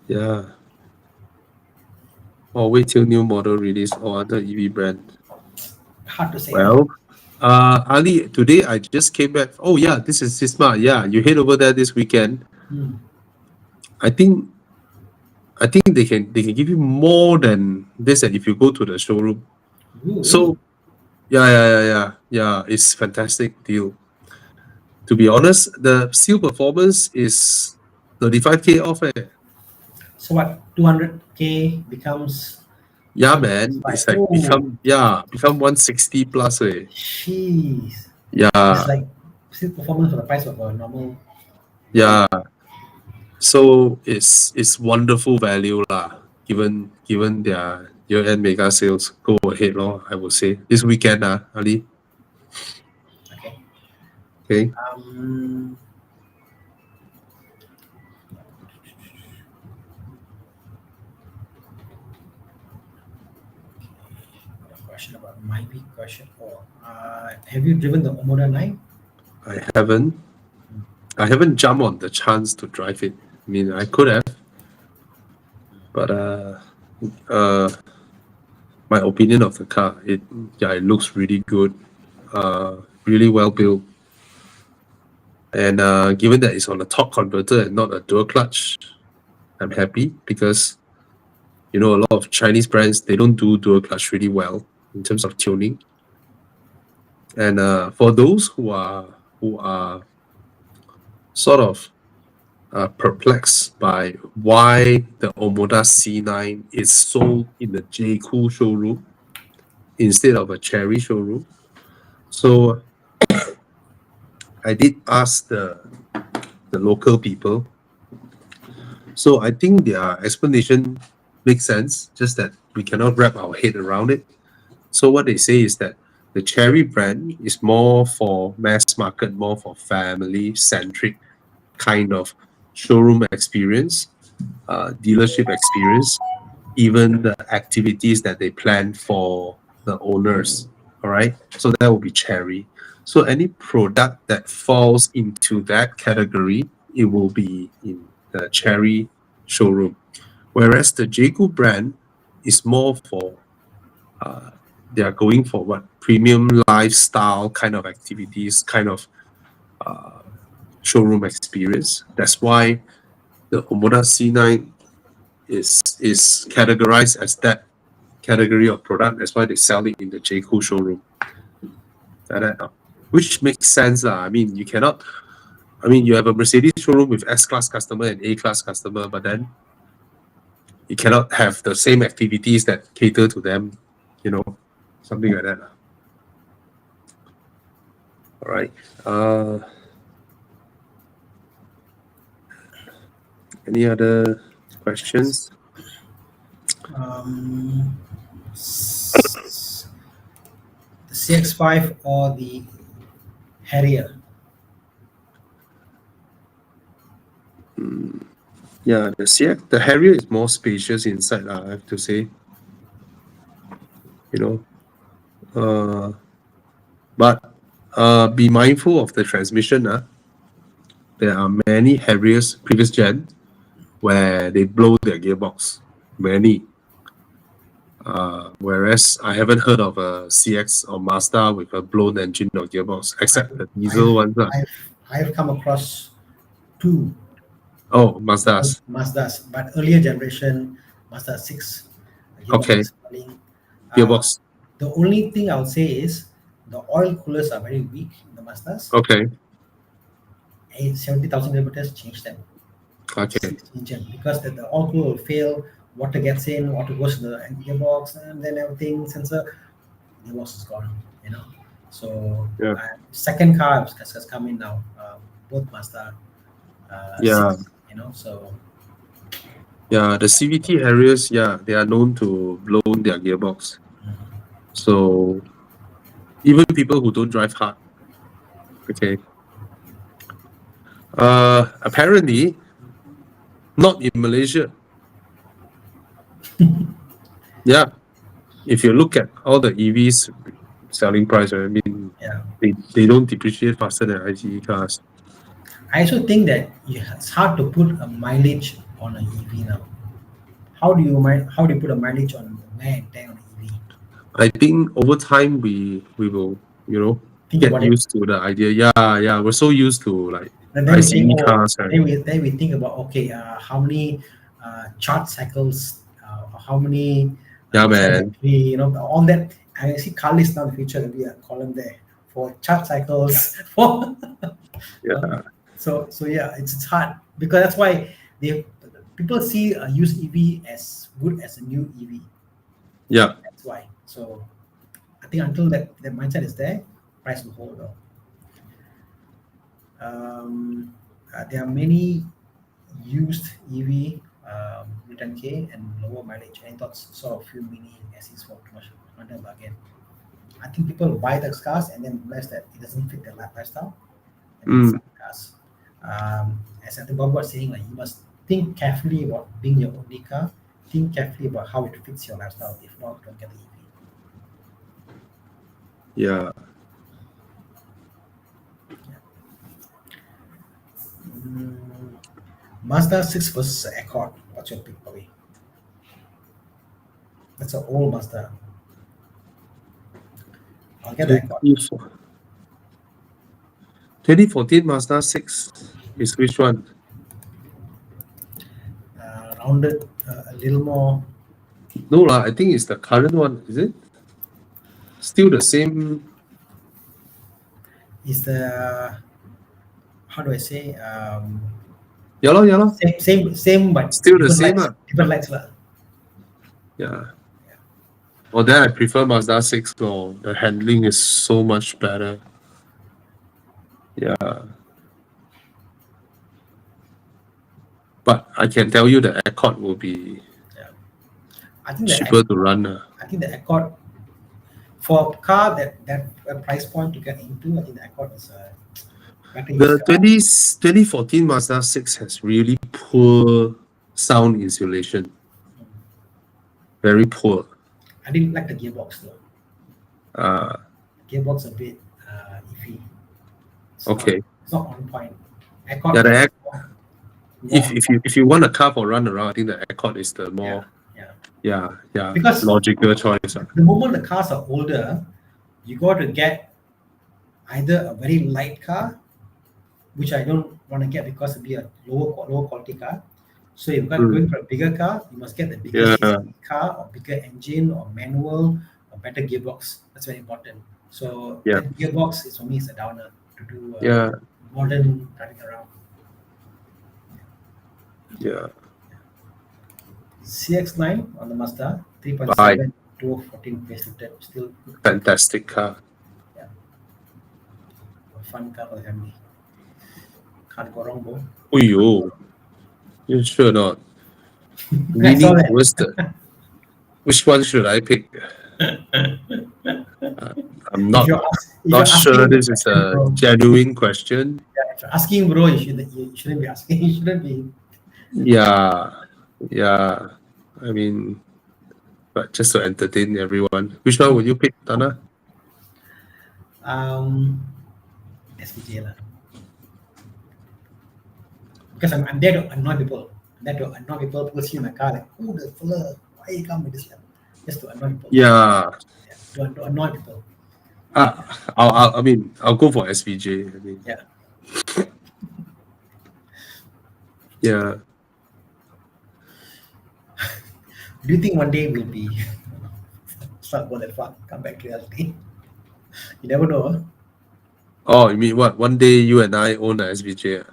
Yeah. Or wait till new model release or other EV brand. Hard to say. Well, Ali, today I just came back. Oh yeah, this is Sisma. Yeah, you head over there this weekend. Hmm. I think they can give you more than this if you go to the showroom. Ooh, So yeah, it's fantastic deal. To be honest, the seal performance is 35K off. so what? 200K becomes. Yeah, man, it's like Oh. become 160 plus. Jeez. Yeah, It's like still performance for the price of a normal. yeah. So it's wonderful value lah. Given their year-end mega sales, go ahead lor. I would say this weekend Ali. Okay. Okay. A question about my big question. Have you driven the Omoda 9? I haven't jumped on the chance to drive it. I mean, I could have, but my opinion of the car, it looks really good, really well built, and given that it's on a torque converter and not a dual clutch, I'm happy because a lot of Chinese brands, they don't do dual clutch really well in terms of tuning. And for those who are sort of perplexed by why the Omoda C9 is sold in the J-Cool showroom instead of a Cherry showroom. So I did ask the local people. So I think their explanation makes sense, just that we cannot wrap our head around it. So what they say is that the Cherry brand is more for mass market, more for family-centric kind of showroom experience, dealership experience, even the activities that they plan for the owners. All right, so that will be Cherry. So any product that falls into that category, it will be in the Cherry showroom. Whereas the Jayco brand is more for, they are going for what? Premium lifestyle kind of activities, kind of showroom experience. That's why the Omoda C9 is categorized as that category of product. That's why they sell it in the Jayco showroom. Which makes sense. I mean, you cannot, I mean, you have a Mercedes showroom with S-Class customer and A-Class customer, but then you cannot have the same activities that cater to them, you know, something like that. All right. Any other questions? The CX5 or the Harrier? Yeah, the Harrier is more spacious inside, I have to say. You know, but be mindful of the transmission. There are many Harriers previous gen where they blow their gearbox. Many. Whereas I haven't heard of a CX or Mazda with a blown engine or gearbox, except the diesel ones. I've come across two Oh, Mazdas. Mazdas, but earlier generation Mazda 6 Okay. running. Gearbox. The only thing I would say is the oil coolers are very weak in the Mazdas. Okay. 70,000 kilometers, change them. Okay. Engine, because the oil cooler will fail, water gets in, water goes to the gearbox, and then everything, sensor, gearbox is gone, you know. So, Yeah. Second car has come in now, both Mazda. Yeah. 6, you know, so. Yeah, the CVT Harriers, yeah, they are known to blow their gearbox. So even people who don't drive hard, okay. Apparently, not in Malaysia. Yeah, if you look at all the EVs selling price, I mean, Yeah. they don't depreciate faster than ICE cars. I also think that it's hard to put a mileage on an EV now. How do you put a mileage on the wear and tear on an EV? I think over time we will, you know, Think get about it. used to the idea. Yeah, we're so used to like And then we ICE think, cars, right? then we think about, okay, how many charge cycles, how many Yeah, man. you know, on that. I see car list now in the future there'll be a column there for charge cycles for Yeah. so yeah, it's hard because that's why people see a used EV as good as a new EV. Yeah. That's why. So I think until that mindset is there, price will hold on. There are many used EV return K and lower mileage. Any thoughts? Saw a few mini SEs for commercial under bargain. I think people buy the cars and then realize that it doesn't fit their lifestyle. And then sell the cars. As I think Bob was saying, like you must think carefully about being your only car. Think carefully about how it fits your lifestyle. If not, don't get the EV. Yeah. Mazda 6 versus Accord. What's your pick, Bobby? That's an old Mazda. I'll get the Accord. 2014 Mazda 6 is which one? Rounded a little more. No, I think it's the current one, is it? Still the same. Is the how do I say? Yeah. Same, but Still the different same. lights, different lights lah. Yeah. Well, then I prefer Mazda 6. Oh, the handling is so much better. Yeah. But I can tell you the Accord will be I think cheaper to run. I think the Accord for a car that price point to get into, I think the Accord is a better The used car. 2014 Mazda 6 has really poor sound insulation. Very poor. I didn't like the gearbox though. Gearbox a bit iffy. It's Okay. it's not on point. Accord, Yeah, if you want a car for run around, I think the Accord is the more Because logical choice. the moment the cars are older, you got to get either a very light car, which I don't want to get because it'll be a lower quality car. So if you're going for a bigger car, you must get the bigger CC car or bigger engine or manual or better gearbox. That's very important. So that gearbox is for me is a downer to do modern driving around. Yeah. CX-9 on the Mazda 3.7 2014 facelifted, still Fantastic car. a fun car for the family. Can't go wrong, bro. Uyo. You sure not? I saw Leaning that. towards which one should I pick? I'm not If you're sure asking this is a bro, genuine question. if you're asking, bro, you shouldn't be asking. You shouldn't be. Yeah. I mean, but just to entertain everyone. Which one would you pick, Tana? SVJ lah. Because I'm there to annoy people. I'm there to annoy people. People see my car like, oh, the fella, why you come with this level? Just to annoy people. Yeah. To annoy people. I'll go for SVJ. I mean, yeah. Do you think one day we'll be start go that far, come back to reality? You never know. Huh? Oh, you mean what? One day you and I own a SVJ?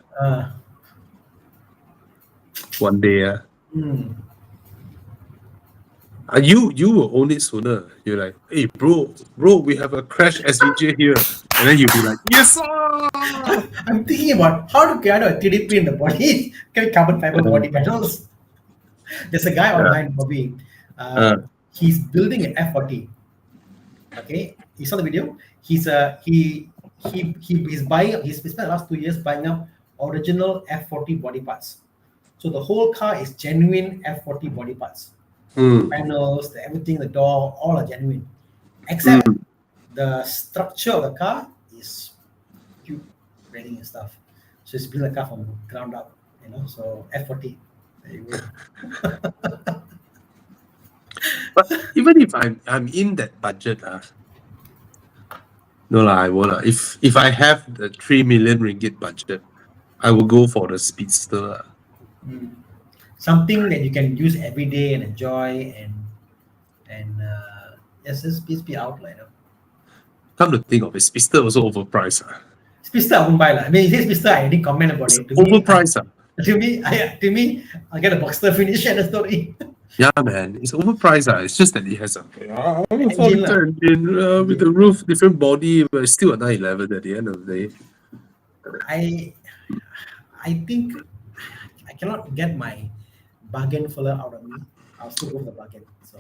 One day, you will own it sooner. You're like, hey, bro, we have a crash SVJ here, and then you'll be like, yes, sir! I'm thinking about how to get a 3D print the body, get carbon fiber body panels. There's a guy online, Bobby. He's building an F40. Okay, you saw the video. He's buying. He's spent the last 2 years buying up original F40 body parts. So the whole car is genuine F40 body parts. Panels, everything, the door, all are genuine, except the structure of the car is cute, rating and stuff. So he's building a car from ground up. So F40. There you go. But even if I'm in that budget, no lah, I won't. If I have the 3 million ringgit budget, I will go for the Speedster. Something that you can use every day and enjoy and yes, this PSP outlet. Come to think of it, Speedster also overpriced. Speedster I won't buy lah. I mean, this Speedster I didn't comment about it. Overpriced. To me, I get a Boxster finish at the story. Yeah, man, it's overpriced. It's just that it has a 4-liter engine with the roof, different body, but it's still a 911 at the end of the day. I think I cannot get my bargain filler out of me. I'll still go for the bargain. So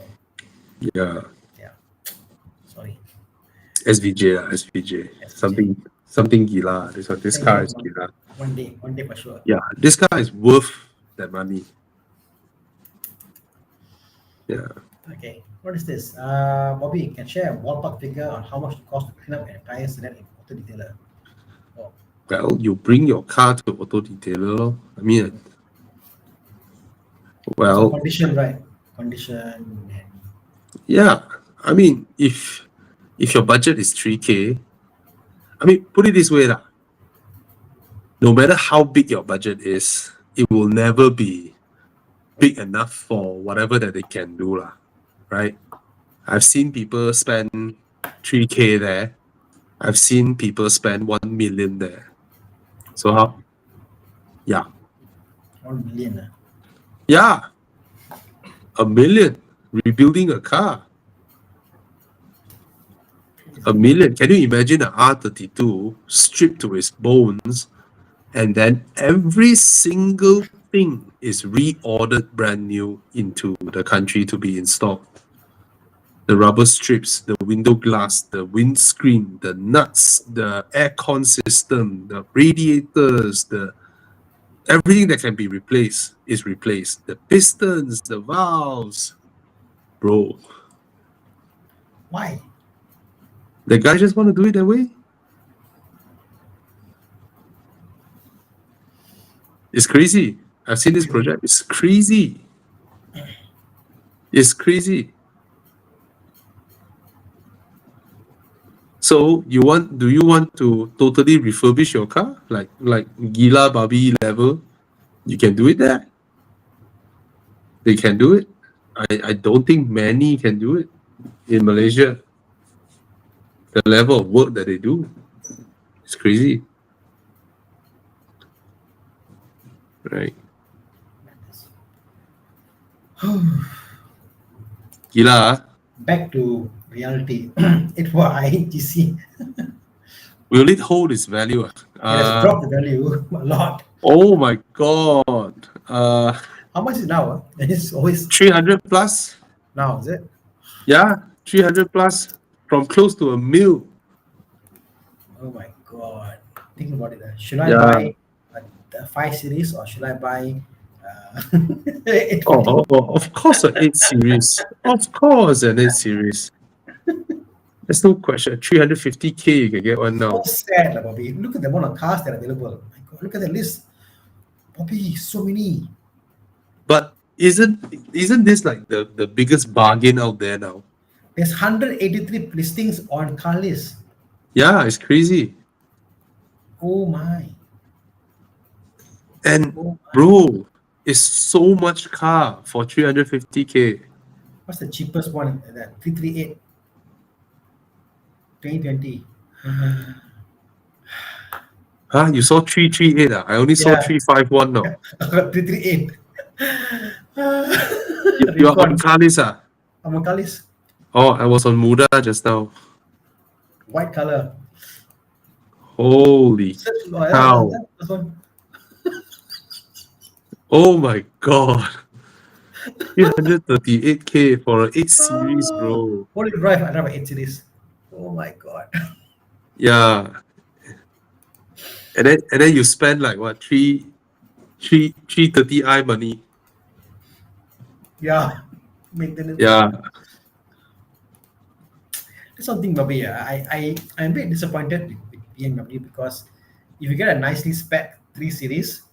yeah. Sorry. SVJ. Something gila. This car is gila. One day for sure. Yeah, this car is worth that money. Yeah. Okay, what is this? Bobby, can share a ballpark figure on how much it costs to clean up an entire sedan in auto detailer? Well, you bring your car to auto detailer. I mean, well, condition, right? Condition. Yeah, I mean, if your budget is 3K, I mean, put it this way lah. No matter how big your budget is, it will never be big enough for whatever that they can do lah, right? I've seen people spend 3K there. I've seen people spend 1 million there. So how? Yeah. 1 million. Yeah. 1 million rebuilding a car. 1 million. Can you imagine an R32 stripped to its bones, and then every single thing is reordered brand new into the country to be installed? The rubber strips, the window glass, the windscreen, the nuts, the aircon system, the radiators, everything that can be replaced is replaced. The pistons, the valves. Bro. Why? The guy just want to do it that way? It's crazy. I've seen this project. It's crazy. It's crazy. So do you want to totally refurbish your car? Like Gila Babi level? You can do it there. They can do it. I don't think many can do it in Malaysia. The level of work that they do. It's crazy. Right. Gila, Back to reality. It was IGC. will it hold its value? It has dropped the value a lot. Oh my god. How much is it now? It's always 300 plus? now, is it? Yeah, 300 plus from close to $1 million. Oh my god. Think about it. Should I Yeah. buy a 5 series or should I buy 850? Of course, an 8 series. Of course, an 8 series. There's no question. 350K, you can get one now. So sad, lah, Bobby. Look at the amount of cars that are available. My god, look at the list. Bobby, so many. But isn't this like the biggest bargain out there now? There's 183 listings on car list. Yeah, it's crazy. Oh my. And Oh my. bro, it's so much car for 350K. What's the cheapest one? That 338. 2020. Huh? You saw 338? I only saw Yeah. 351 now. 338. You're on Kalis, ah? I'm on car list. Oh, I was on Muda just now. White color. Holy cow. This one. Oh my god. 338K for an 8 series, bro. What do you drive? I drive an 8 series. Oh my god. Yeah. And then you spend like what 330i money. Yeah. Maintenance. Yeah. That's something, Bobby. I'm a bit disappointed with BMW because if you get a nicely spec 3 series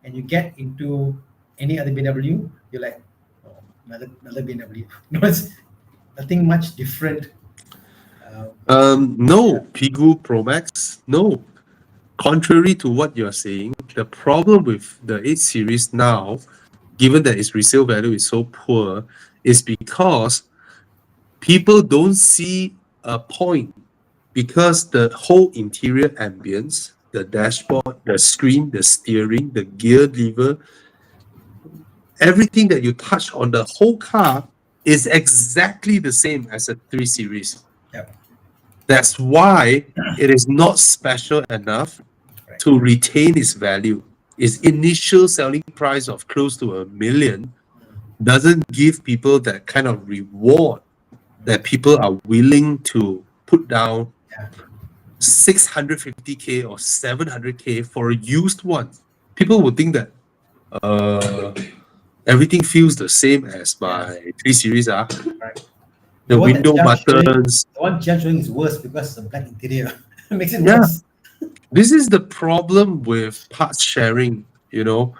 and you get into any other BMW, you're like, oh, another BMW. No, it's nothing much different. No, Pigu Pro Max, no. Contrary to what you're saying, the problem with the 8 series now, given that its resale value is so poor, is because people don't see a point, because the whole interior ambience, the dashboard, the screen, the steering, the gear lever, everything that you touch on the whole car is exactly the same as a 3 series. Yep. That's why it is not special enough Right. to retain its value. Its initial selling price of close to $1 million doesn't give people that kind of reward that people are willing to put down Yeah. 650K or 700K for a used one. People would think that everything feels the same as my 3 series. Right. The The one that window Jian showing- buttons. The one Jian showing is worse because of the black interior. It makes it Yeah. worse. This is the problem with parts sharing, you know.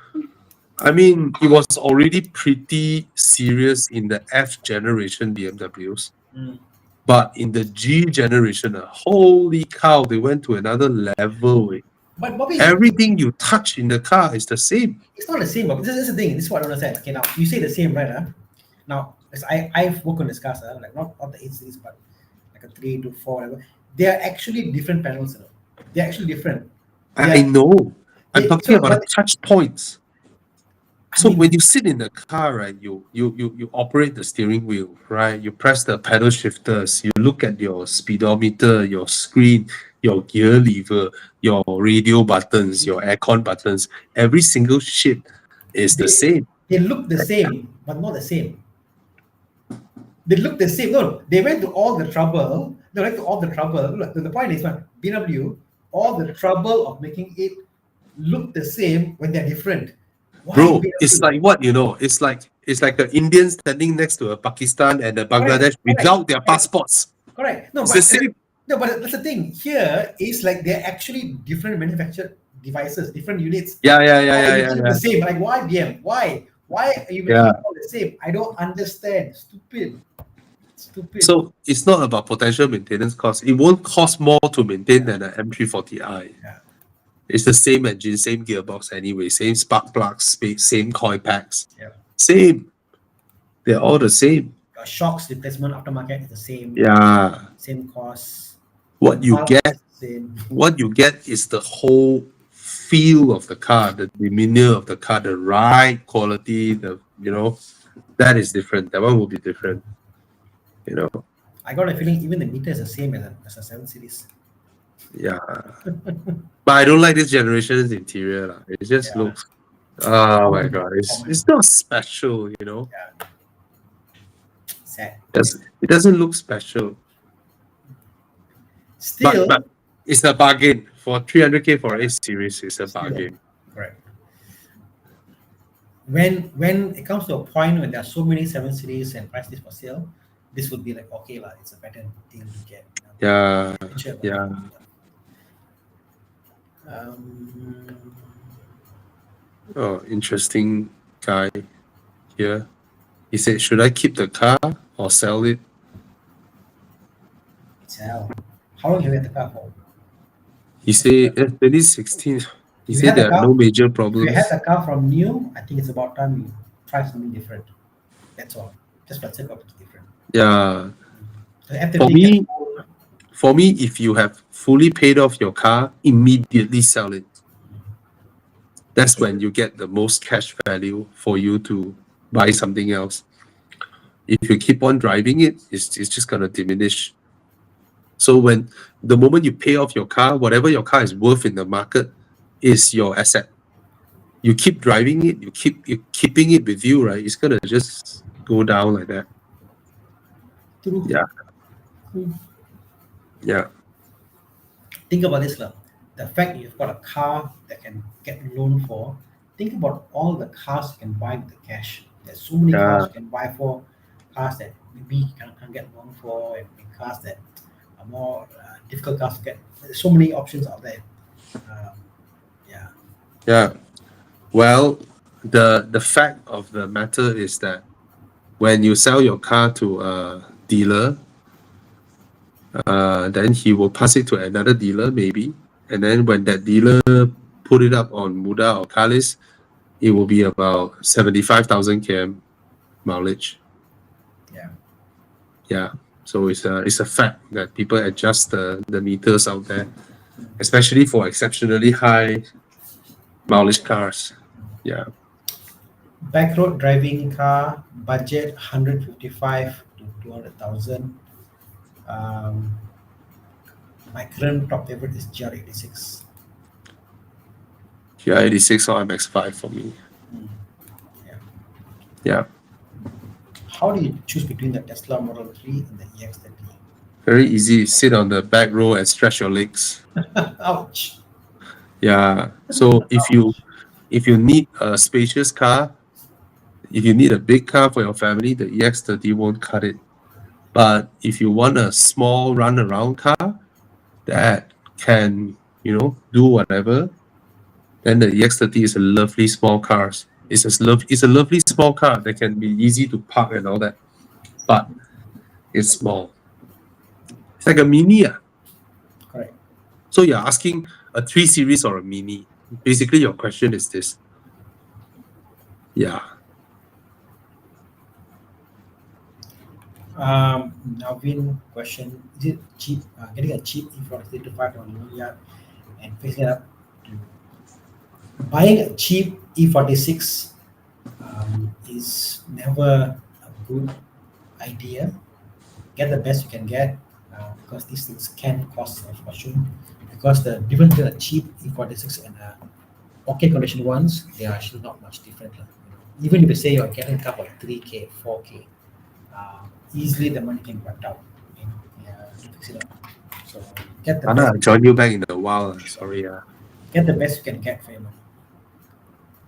I mean, it was already pretty serious in the F generation BMWs. Mm. But in the G generation, holy cow, they went to another level. But Bobby, Everything you touch in the car is the same. it's not the same. Bobby. This is the thing. This is what I understand. Okay, now you say the same, right? Huh? Now, as I've worked on this car, like not the 8 series, but like a 3 to 4, whatever. They are actually different panels. You know? They're actually different. I Yeah. know. I'm Yeah, talking so, about but- the touch points. I So mean- when you sit in the car, right, you operate the steering wheel, right? You press the pedal shifters, you look at your speedometer, your screen, your gear lever, your radio buttons, your aircon buttons. Every single shit is the same. They look the same, but not the same. They look the same. No, they went to all the trouble. They went to all the trouble. Look, the point is, man, BMW, all the trouble of making it look the same when they're different. Why Bro, BMW? it's like what, you know, it's like an Indian standing next to a Pakistan and a Bangladesh Correct. without their passports. correct. No, It's but the same. No, but that's the thing. Here is like they're actually different manufactured devices, different units. Yeah, The same. Like why BM? Why? Why are you making Yeah. it all the same? I don't understand. Stupid. So it's not about potential maintenance cost. It won't cost more to maintain than an M340i. Yeah. It's the same engine, same gearbox anyway, same spark plugs, same coil packs. Yeah. Same. They're all the same. Shocks replacement aftermarket is the same. Yeah. Same cost. What you Parts get, same. what you get is the whole feel of the car, the demeanor of the car, the ride quality, that is different. That one will be different. I got a feeling even the meter is the same as a 7 Series. Yeah. But I don't like this generation's interior. lah. It just Yeah. looks, oh my God, it's not special, Sad. It doesn't look special. Still, But it's a bargain. For 300K for A series, it's a bargain. correct. When it comes to a point when there are so many 7 Series and price list for sale, this would be like, okay, lah, it's a better deal to get. Yeah. Sure. Yeah. Oh, interesting guy here. He said, should I keep the car or sell it? Sell. How long have you had the car for? He said, 2016. He You said had the there are car? no major If you problems. had the car from new, I think it's about time you try something different. That's all. Just for the sake of it's different. Yeah. So F30 For me, if you have fully paid off your car, immediately sell it. That's when you get the most cash value for you to buy something else. If you keep on driving it, it's just going to diminish. So when the moment you pay off your car, whatever your car is worth in the market is your asset. You keep driving it, you're keeping it with you, right? It's gonna just go down like that. True. Yeah. True. Yeah. Think about this, lah. The fact you've got a car that can get loan for. Think about all the cars you can buy with the cash. There's so many cars you can buy for, cars that maybe you can't get loan for, and cars that are more difficult cars to get. There's so many options out there. Yeah. Yeah. Well, the fact of the matter is that when you sell your car to a dealer, then he will pass it to another dealer maybe, and then when that dealer put it up on Muda or Carlist, it will be about 75,000 km mileage. Yeah. Yeah. So it's a fact that people adjust the meters out there, especially for exceptionally high mileage cars. Yeah. Back road driving car, budget 155 to 200,000. My current top favorite is GR86. GR86 or MX5 for me. Yeah. Yeah. How do you choose between the Tesla Model 3 and the EX30? Very easy. Sit on the back row and stretch your legs. Ouch. Yeah. So if you need a spacious car, if you need a big car for your family, the EX30 won't cut it. But if you want a small run-around car that can, do whatever, then the EX30 is a lovely small car. It's a lovely small car that can be easy to park and all that. But it's small. It's like a Mini. Correct. So you're asking a 3 Series or a Mini. Basically, your question is this. Yeah. Navin question: is it cheap? Getting a cheap E46 to 5 on loan yard and fixing it up to buying a cheap E46 is never a good idea. Get the best you can get because these things can cost a fortune. Because the difference between a cheap E46 and a okay condition ones, they are actually not much different. Even if you say you're getting a car for 3K, 4K. Easily the money can be wiped out to fix it up. So get the I'll join you back in a while. Sorry. get the best you can get for your money.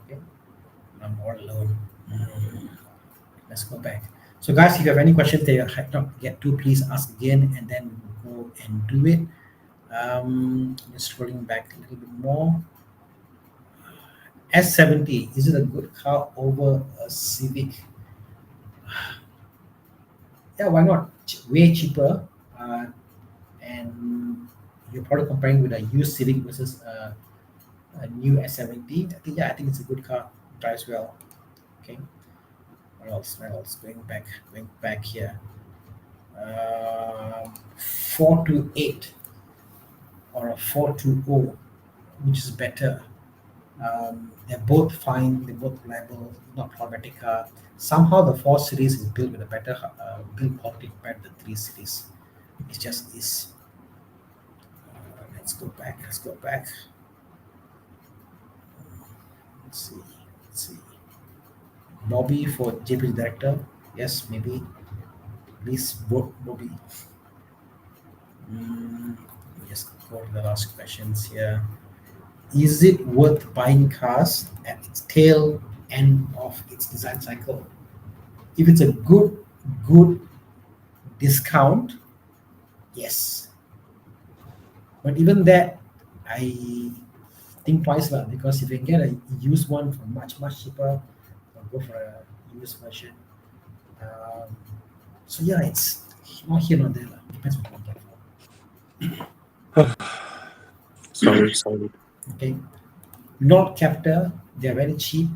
Okay? I'm all alone. Let's go back. So guys, if you have any questions that you have not get to, please ask again, and then we'll go go and do it. Just scrolling back a little bit more. S70, is it a good car over a Civic? Yeah, why not? Way cheaper, and you're probably comparing with a used Civic versus a new S70. I think it's a good car. Drives well. Okay. What else? What else? Going back here. 428 or a 420, which is better. They're both fine. They're both reliable. Not problematic car. Somehow the 4 Series is built with a better build quality compared to the 3 Series. It just is. Let's go back. Let's see. Bobby for JP director. Yes, maybe. Please vote Bobby. Let me just go to the last questions here. Is it worth buying cars at its tail end of its design cycle? If it's a good discount, yes. But even that, I think twice lah, because if you get a used one for much cheaper, I'll go for a used version. So yeah, it's not here nor there lah. Depends on what you get for. Sorry. Okay, not Captor, they're very cheap.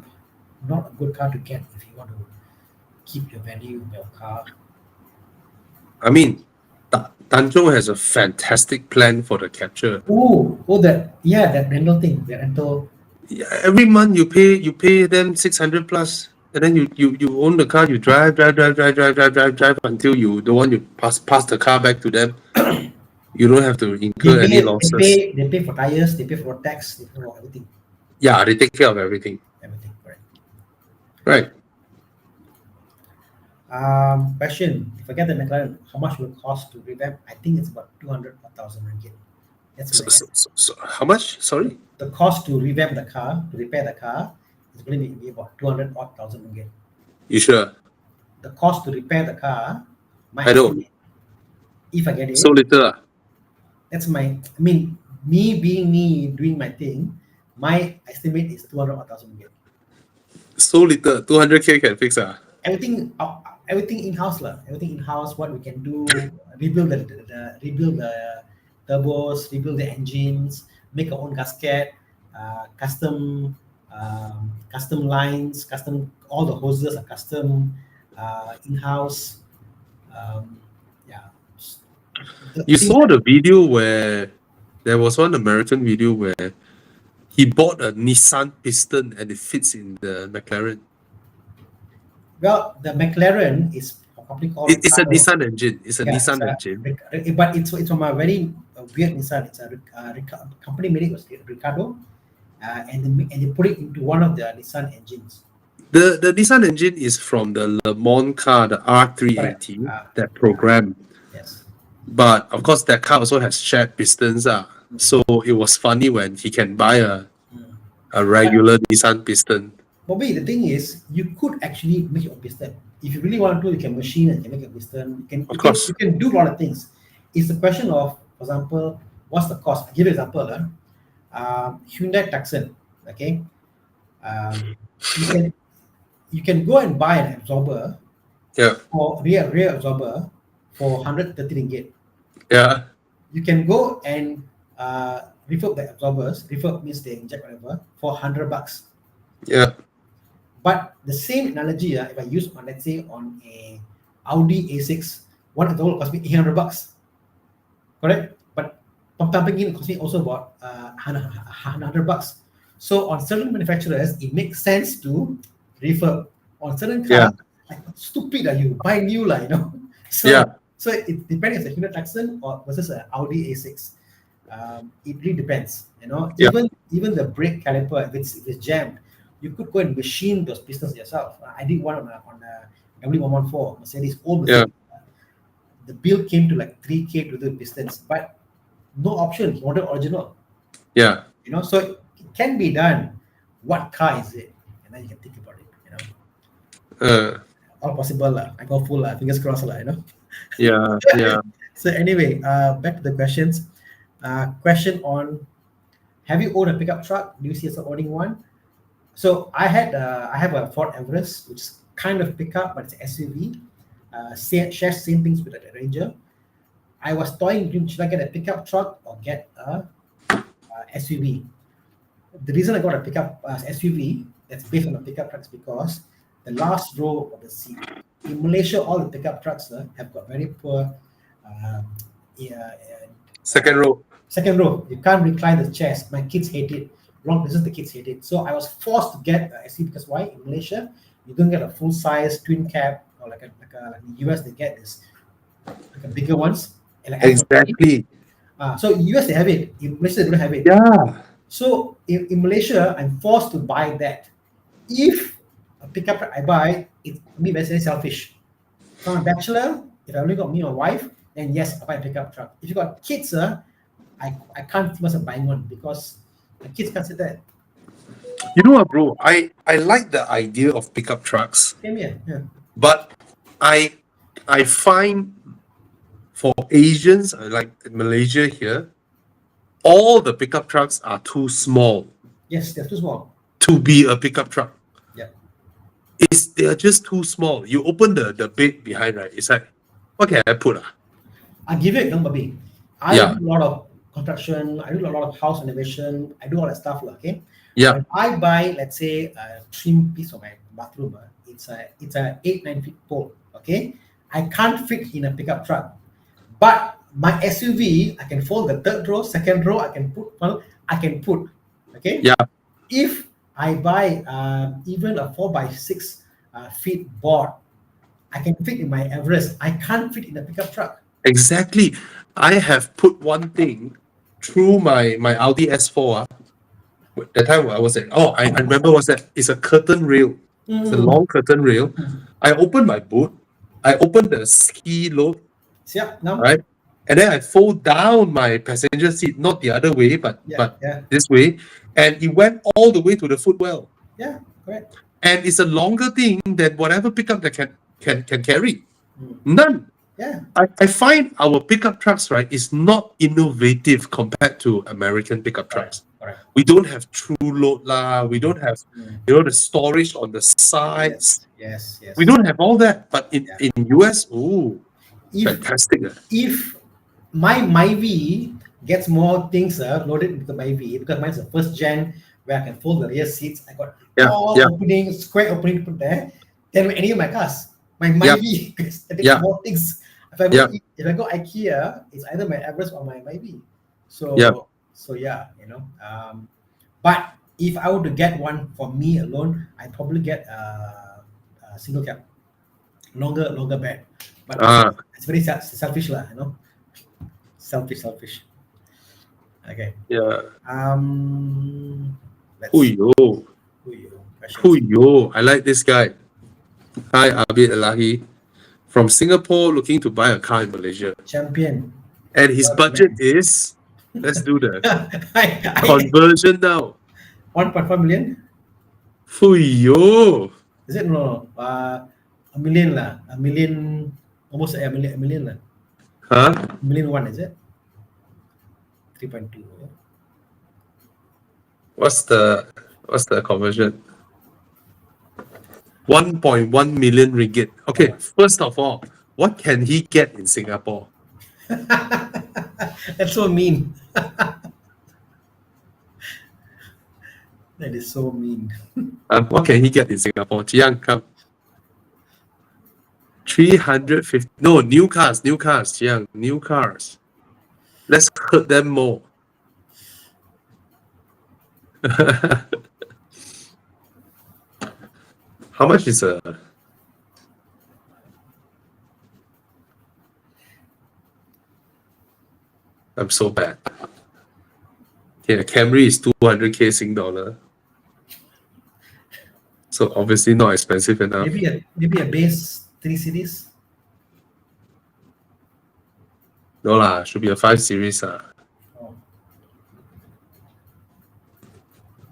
Not a good car to get if you want to keep your value in your car. I mean, Tanjong has a fantastic plan for the capture. That rental thing, the rental. Yeah, every month you pay them 600 plus, and then you own the car, you drive until you don't want to pass the car back to them. You don't have to incur any losses. They pay for tires, they pay for tax, they pay for everything. Yeah, they take care of everything. Everything, correct. Right. Question: if I get the McLaren, how much will it cost to revamp? I think it's about 200,000 ringgit. That's my guess. So how much? Sorry? The cost to revamp the car, to repair the car, is going to be about 200,000 ringgit. You sure? The cost to repair the car, I know. if I get it, So little. that's me being me doing my thing, my estimate is 200,000 ringgit. So little. 200K can fix it. Everything in-house lah. Everything in-house. What we can do, rebuild the turbos, rebuild the engines, make our own gasket, custom lines, all the hoses are custom, in-house. You saw the video where there was one American video where he bought a Nissan piston and it fits in the McLaren. Well, the McLaren is a company called. It's a Ricardo. Nissan engine. It's a Nissan engine. But it's from a very weird Nissan. It's a company made it was Ricardo, and they put it into one of the Nissan engines. The Nissan engine is from the Le Mans car, the R380, that program. Yes. But of course, that car also has shared pistons. So it was funny when he can buy a regular Nissan piston. Bobby, the thing is, you could actually make your own piston. If you really want to, you can machine and you can make a piston. You can do a lot of things. It's a question of, for example, what's the cost? I'll give you an example. Hyundai Tucson, okay? You can go and buy an absorber, or rear absorber for 130 ringgit. Yeah. You can go and refurb the absorbers. Refurb means they inject whatever for $100. Yeah. But the same analogy, if I use on, let's say, on a Audi A6, one absorber cost me $800. Correct? But pumping in cost me also about $100. So on certain manufacturers, it makes sense to refurb. On certain cars, like stupid you buy new So it depends if it's a Hyundai Tucson or versus an Audi A6. It really depends. Even the brake caliper, if it's jammed, you could go and machine those pistons yourself. I did one on a W114 Mercedes, old Mercedes. The bill came to like 3K to the pistons, but no option. He wanted original. Yeah. So it can be done. What car is it? And then you can think about it. All possible. I go full. Fingers crossed. Yeah. So anyway, back to the questions. Question on: have you owned a pickup truck? Do you see yourself owning one? So I have a Ford Everest, which is kind of pickup, but it's SUV. Shares same things with the Ranger. I was toying between should I get a pickup truck or get a SUV. The reason I got a pickup SUV that's based on a pickup truck is because the last row of the seat. In Malaysia, all the pickup trucks have got very poor Second row. second row. You can't recline the chairs. My kids hate it. Long distance, the kids hate it. So I was forced to get a SUV because why? In Malaysia, you don't get a full size twin cab or like in the US they get this like a bigger ones. And like Exactly. so in US they have it. In Malaysia they don't have it. Yeah. So in Malaysia, I'm forced to buy that. If a pickup truck I buy, it's me very selfish. If I'm a bachelor, if I only got me and my wife, then yes, I buy a pickup truck. If you got kids, I can't see myself buying one because my kids can't sit there. You know what, bro? I like the idea of pickup trucks, Same here. Yeah. but I find for Asians like in Malaysia here, all the pickup trucks are too small Yes, they're too small. to be a pickup truck. Yeah. They are just too small. You open the bed behind, right? It's like, what can I put? I'll give you an example, baby. I Yeah. do a lot of construction, I do a lot of house renovation, I do all that stuff, okay? Yeah. If I buy, let's say, a trim piece of my bathroom, it's a 8-9 feet pole, okay? I can't fit in a pickup truck. But my SUV, I can fold the third row, second row, I can put, okay? Yeah. If I buy even a 4x6 feet board, I can fit in my Everest. I can't fit in a pickup truck. Exactly. I have put one thing through my Audi S4. That time I was like, I remember was that it's a curtain rail. It's a long curtain rail. I opened my boot. I opened the ski load, Yeah, now? right? And then I fold down my passenger seat, not the other way, but Yeah. this way. And it went all the way to the footwell. Yeah, correct. And it's a longer thing than whatever pickup that can carry. Mm. None. Yeah. I find our pickup trucks, right, is not innovative compared to American pickup trucks. Correct. We don't have true load lah. We don't have, the storage on the sides. Yes. We don't have all that. But in US, If fantastic. if my Myvi gets more things loaded into my V because mine's the first gen where I can fold the rear seats. I got square opening put there. Then with any of my cars, my Myvi because I take more things. If I go IKEA, it's either my Everest or my Myvi. So yeah, but if I were to get one for me alone, I'd probably get a single cab, longer bed. But it's very selfish lah, selfish. Okay. Yeah. Questions. Huyo. I like this guy. Hi, Abid Elahi. From Singapore, looking to buy a car in Malaysia. Champion. And his budget is, let's do the I conversion now. 1.5 million. Fuyo. Is it? No. A million lah. A million. Almost a million lah. Huh? 1,000,001 is it? 3.2. What's the conversion? 1.1 million ringgit. Okay, first of all, what can he get in Singapore? That's so mean. That is so mean. What can he get in Singapore? Jiang, come. 350. No, new cars, Jiang, new cars. Let's hurt them more. How much is a? I'm so bad. Okay, the Camry is 200k Sing dollar. So obviously not expensive enough. Maybe a base 3 Series. No lah, should be a 5 Series.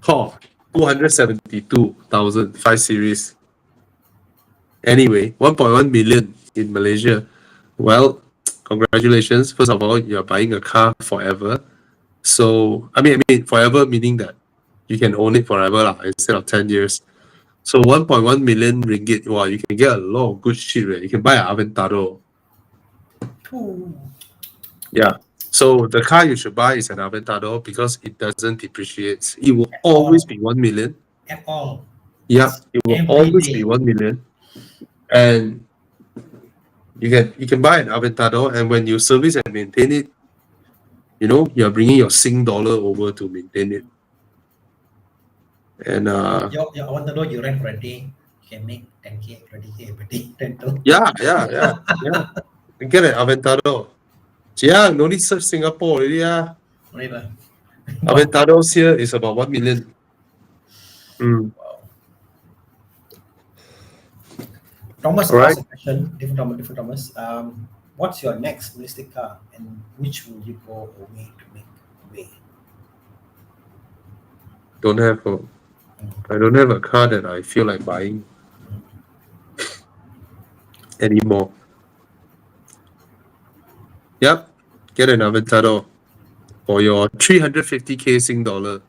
Oh, 272,000 5 Series. Anyway, 1.1 million in Malaysia. Well, Congratulations. First of all, you're buying a car forever. So, I mean, forever meaning that you can own it forever lah, instead of 10 years. So 1.1 million ringgit, wow, you can get a lot of good shit, right? You can buy an Aventador. Ooh. Yeah. So the car you should buy is an Aventador because it doesn't depreciate. It will always be 1 million. At all. Yeah, it will Every always day. be 1 million. And you can buy an Aventador, and when you service and maintain it, you know, you're bringing your Sing dollar over to maintain it. And Your Aventador you rent for a day, you can make 10K, 20K every day rental. yeah. You get an Aventador. Yeah, no need search Singapore already. Yeah. Right, lah. Aventados here is about 1 million. Mm. Wow. Thomas Alright. asked a question, different Thomas. What's your next realistic car and which will you go away to make way? I don't have a car that I feel like buying anymore. Yep, get an Aventador for your 350k Sing dollar.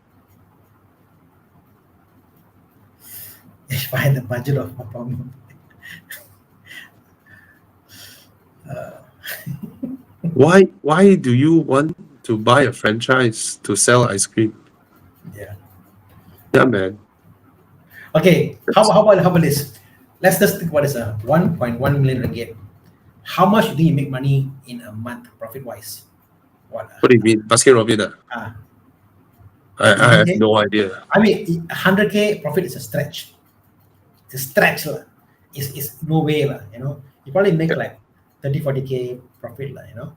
If I had the budget of my problem. Why do you want to buy a franchise to sell ice cream? Yeah. Yeah, man. Okay, how about this? Let's just think about this. 1.1 million ringgit. How much do you think you make money in a month, profit wise? What? What do you mean? Basket Robin? Ah. I have Okay. no idea. I mean, 100K profit is a stretch. It's a stretch. lah. It's no way. lah. You know, you probably make like 30, 40K profit. lah. You know,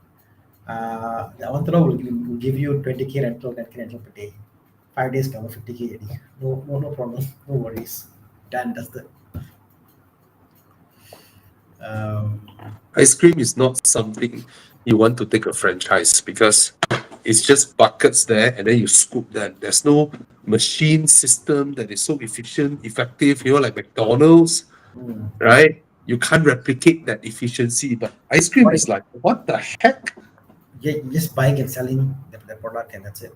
the Aventador will give you 20K rental, 10K rental per day. 5 days cover 50K. already. No problem. No worries. Done. That's the. Ice cream is not something you want to take a franchise because it's just buckets there and then you scoop them. There's no machine system that is so efficient, effective, you know, like McDonald's, right? You can't replicate that efficiency, but ice cream is like, what the heck? You're just buying and selling the product and that's it.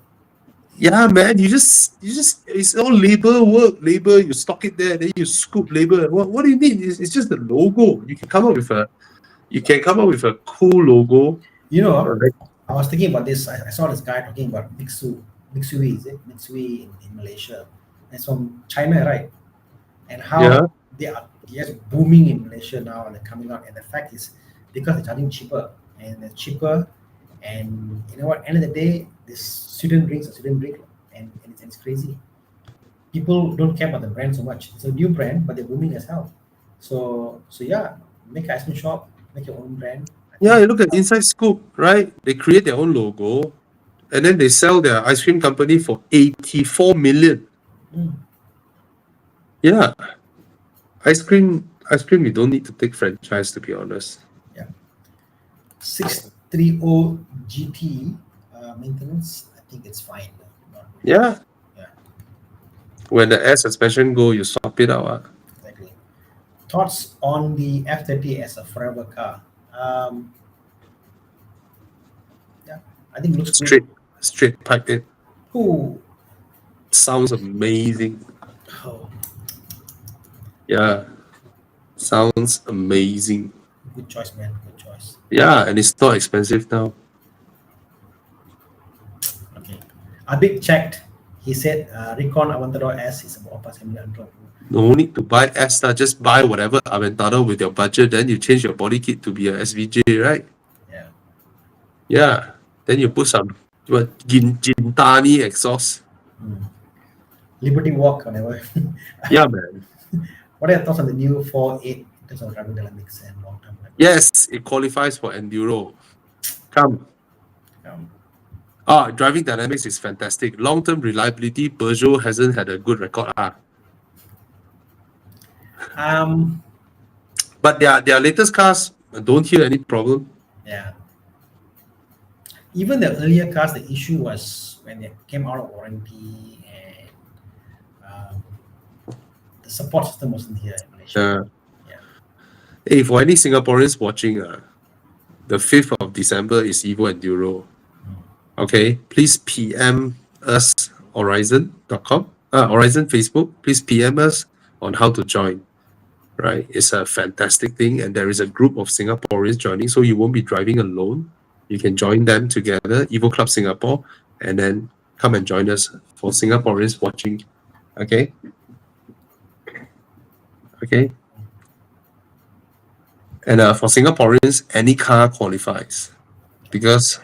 Yeah, man, you just it's all labor work. Labor, you stock it there, then you scoop labor. What do you mean? It's just the logo. You can come up with a cool logo. You know, Right. I was thinking about this. I saw this guy talking about Mitsui, is it? Mitsui in Malaysia. It's from China, right? And how Yeah. they are just booming in Malaysia now and they're coming out. And the fact is because they're charging cheaper and they're cheaper. And you know what? End of the day, this student drinks and it's crazy. People don't care about the brand so much. It's a new brand, but they're booming as hell. So yeah, make an ice cream shop, make your own brand. Yeah, you look at Inside Scoop, right? They create their own logo, and then they sell their ice cream company for 84 million. Mm. Yeah, ice cream. You don't need to take franchise, to be honest. 630 GT maintenance, I think it's fine. Not really. Yeah. Yeah. When the air suspension go, you swap it out. Exactly. Thoughts on the F30 as a forever car? Yeah, I think it looks great. Straight pipe it. Ooh. Sounds amazing. Oh, Yeah, sounds amazing. good choice, man. Good choice. Yeah, and it's not expensive now. Okay. Abid checked. He said Recon Aventador S is about 1.7 million. No need to buy S, just buy whatever Aventador with your budget. Then you change your body kit to be a SVJ, right? Yeah. Yeah. Then you put some Gintani exhaust. Liberty Walk, whatever. Yeah, man. What are your thoughts on the new 4.8 in terms of driving dynamics and long term? Yes, it qualifies for enduro. Come. Driving dynamics is fantastic. Long-term reliability, Peugeot hasn't had a good record. But their latest cars don't hear any problem. Yeah. Even the earlier cars, the issue was when they came out of warranty and the support system wasn't here in Malaysia. Yeah. Hey, for any Singaporeans watching, the 5th of December is Evo Enduro. Okay, please PM us Horizon.com, Horizon Facebook. Please PM us on how to join. Right, it's a fantastic thing, and there is a group of Singaporeans joining, so you won't be driving alone. You can join them together, Evo Club Singapore, and then come and join us for Singaporeans watching. Okay. Okay. And for Singaporeans, any car qualifies, because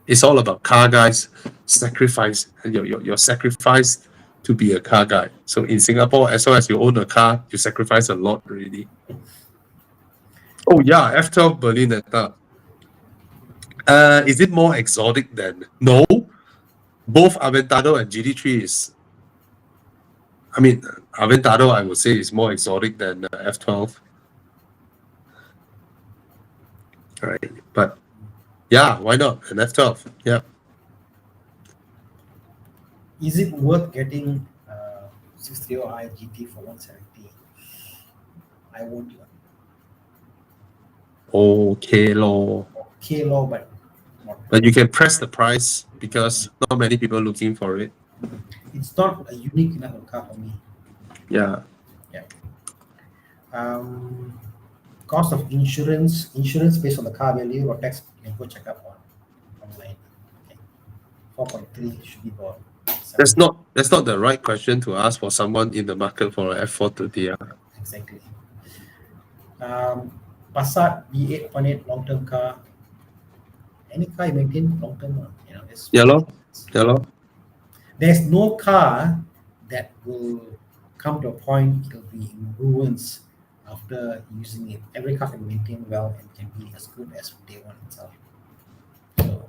it's all about car guys sacrifice your sacrifice to be a car guy. So in Singapore, as long as you own a car, you sacrifice a lot already. Oh yeah, F12 Berlinetta. Is it more exotic than? No. Both Aventador and GT3 is. I mean, Aventador I would say is more exotic than F12. Right, but yeah, why not an F12? Yeah. Is it worth getting 630i GT for 170? I won't. Okay, lor. Okay, law, but not. But you can press the price because not many people looking for it. It's not a unique enough car for me. Yeah. Cost of insurance based on the car value or tax, you can go check up online. Okay. 4.3 should be bought. That's not the right question to ask for someone in the market for an F430. Exactly. Passat V8.8 long-term car. Any car you maintain long-term, it's Yeah, lor. Yeah, lor. there's no car that will come to a point it'll be in ruins after using it. Every car can maintain well and can be as good as day one itself. So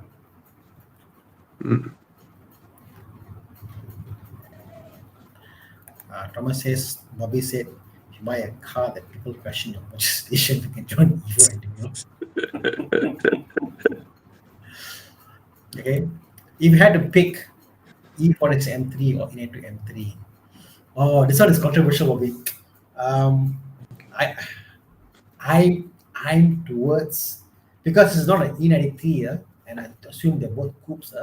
Thomas says, Bobby said, if you buy a car that people question your purchase station, you can join Evo and Enduro. Okay. If you had to pick E46 M3 or E92 M3, oh, this one is controversial, Bobby. I'm towards, because it's not an E93, and I assume they're both coupes.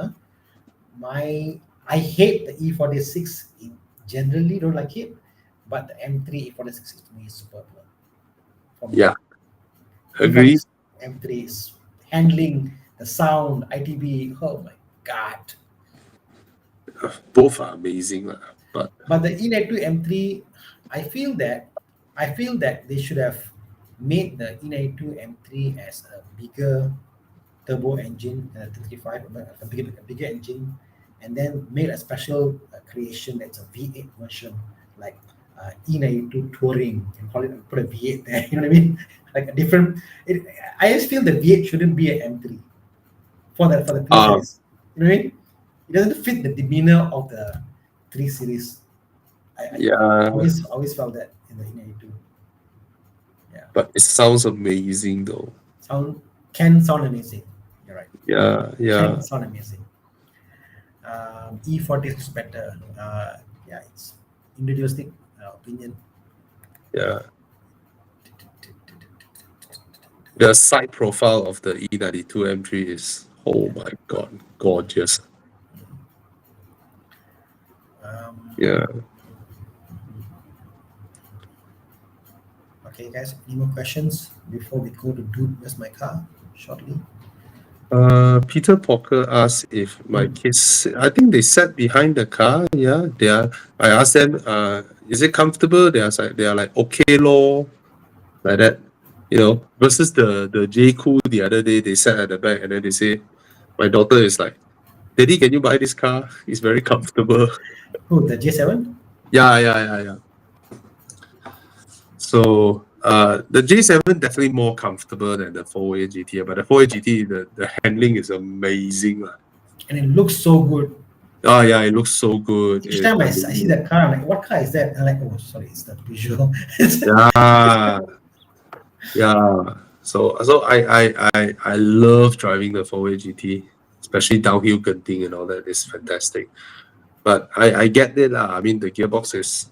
I hate the E46. Generally don't like it, but the M3 E46 to me is superb. For me. Yeah. Agree. M3 is handling the sound, ITB. Oh my god! Both are amazing, but the E92 M3, I feel that they should have made the E92 M3 as a bigger turbo engine, 335, a bigger engine, and then made a special creation that's a V8 version, like E92 Touring, and call it, put a V8 there. You know what I mean? Like a different. I just feel the V8 shouldn't be an M3 for the 3 series. You know what I mean? It doesn't fit the demeanor of the 3 series. I always felt that in the E92. Yeah. But it sounds amazing though. Can sound amazing. You're right. Yeah. Can sound amazing. E46 is better. It's individualistic opinion. Yeah. The side profile of the E92 M3 is, oh my god, gorgeous. Yeah. Okay, guys, any more questions before we go to Dude, Where's My Car? Shortly. Peter Porker asked if my kids, I think they sat behind the car. Yeah, they are. I asked them, is it comfortable? They are like, okay, lor, like that. Versus the J Cool the other day, they sat at the back and then they say, my daughter is like, Daddy, can you buy this car? It's very comfortable. Who, the J7? Yeah. So the J7 definitely more comfortable than the 4A GT, but the 4A GT, the handling is amazing. And it looks so good. Oh yeah, it looks so good. Each time I see that car, I'm like, what car is that? I'm like, oh, sorry, it's the visual. Yeah. So I love driving the 4A GT, especially downhill Genting and all that. It's fantastic. But I get it. I mean, the gearbox is,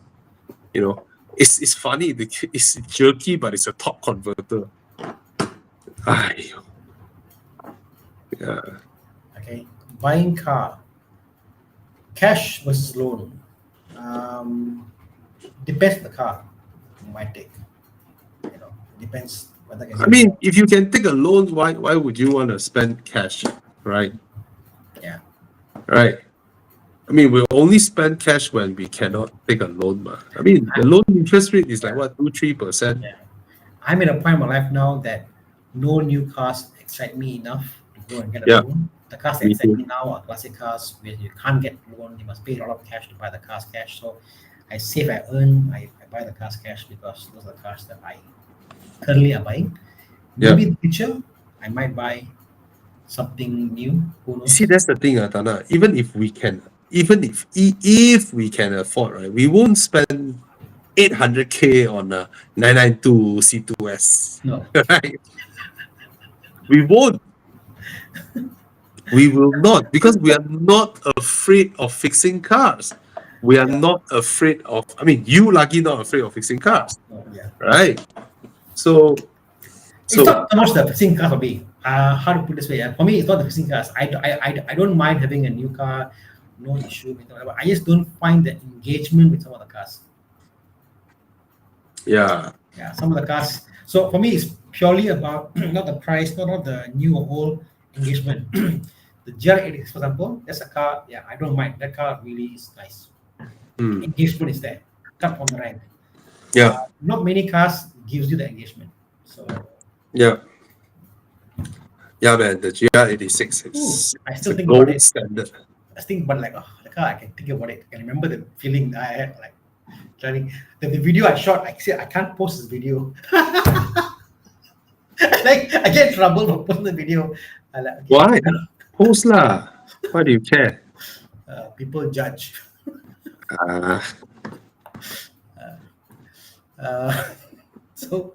it's funny. It's jerky, but it's a top converter. Yeah. Okay, buying car, cash versus loan. Um, Depends on the car. My take. Depends whether I can I get a mean, loan. if you can take a loan, why would you want to spend cash, right? Yeah. Right. I mean, we'll only spend cash when we cannot take a loan, ma. I mean, the loan interest rate is like what, 2-3%. Yeah. I'm in a point in my life now that no new cars excite me enough to go and get a Yeah, loan. The cars that me excite too. me now are classic cars where you can't get loan. You must pay a lot of cash to buy the cars cash. So I save, I earn, I buy the cars cash because those are the cars that I currently am buying. Yeah. Maybe in the future I might buy something new. Who You see, knows? that's the thing, Tana. Even if we can, if we can afford, right, we won't spend 800K on a 992 C2S, No. right? We won't. We will not, because we are not afraid of fixing cars. We are Yeah. not afraid of. I mean, you lucky not afraid of fixing cars, No, yeah. right? So, It's so not so much the fixing car for me. How to put this way? For me, it's not the fixing cars. I don't mind having a new car, no issue. Whatever. I just don't find the engagement with some of the cars. yeah, Yeah, some of the cars. So for me, it's purely about not the price, not the new or old engagement. The GR86, for example, that's a car. Yeah, I don't mind. That car really is nice. mm, Engagement is there. Cut from the rank. yeah, Not many cars gives you the engagement. So yeah, yeah, man. The GR86 ooh, is I it's still a think about gold it. standard. I think, but like, oh, the car, I can think about it. I can remember the feeling that I had, like driving. The video I shot, I see, I can't post this video. Like, I get in trouble for posting the video. I like, okay, Why? Post lah. Why do you care? people judge. Ah, Uh, so,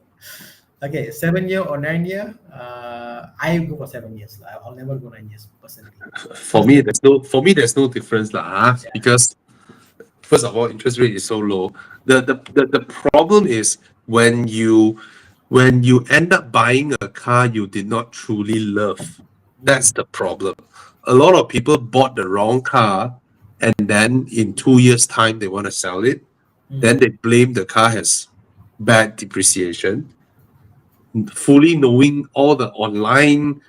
okay, 7 year or 9 year. I go for 7 years. I'll never go 9 years personally. for me, there's no difference lah. Yeah. Because first of all, interest rate is so low. The problem is when you end up buying a car you did not truly love. That's the problem. A lot of people bought the wrong car, and then in 2 years' time they want to sell it. Then they blame the car has bad depreciation, fully knowing all the online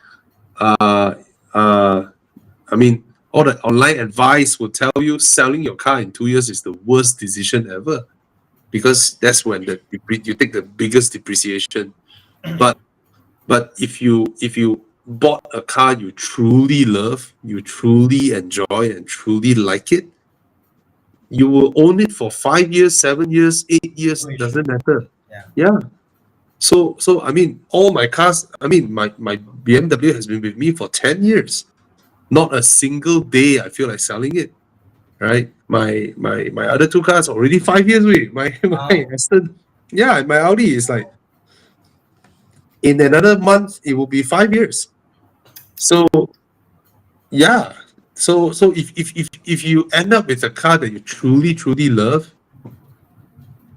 uh I mean, all the online advice will tell you selling your car in 2 years is the worst decision ever, because that's when you take the biggest depreciation. But if you bought a car you truly love, you truly enjoy, and truly like it, you will own it for 5 years, 7 years, 8 years. No issue. Doesn't matter. Yeah. Yeah. So I mean, all my cars. I mean, my BMW has been with me for 10 years. Not a single day I feel like selling it. Right? My other two cars already 5 years with my Wow. Aston. Yeah, my Audi is like in another month it will be 5 years. So yeah. So if you end up with a car that you truly love,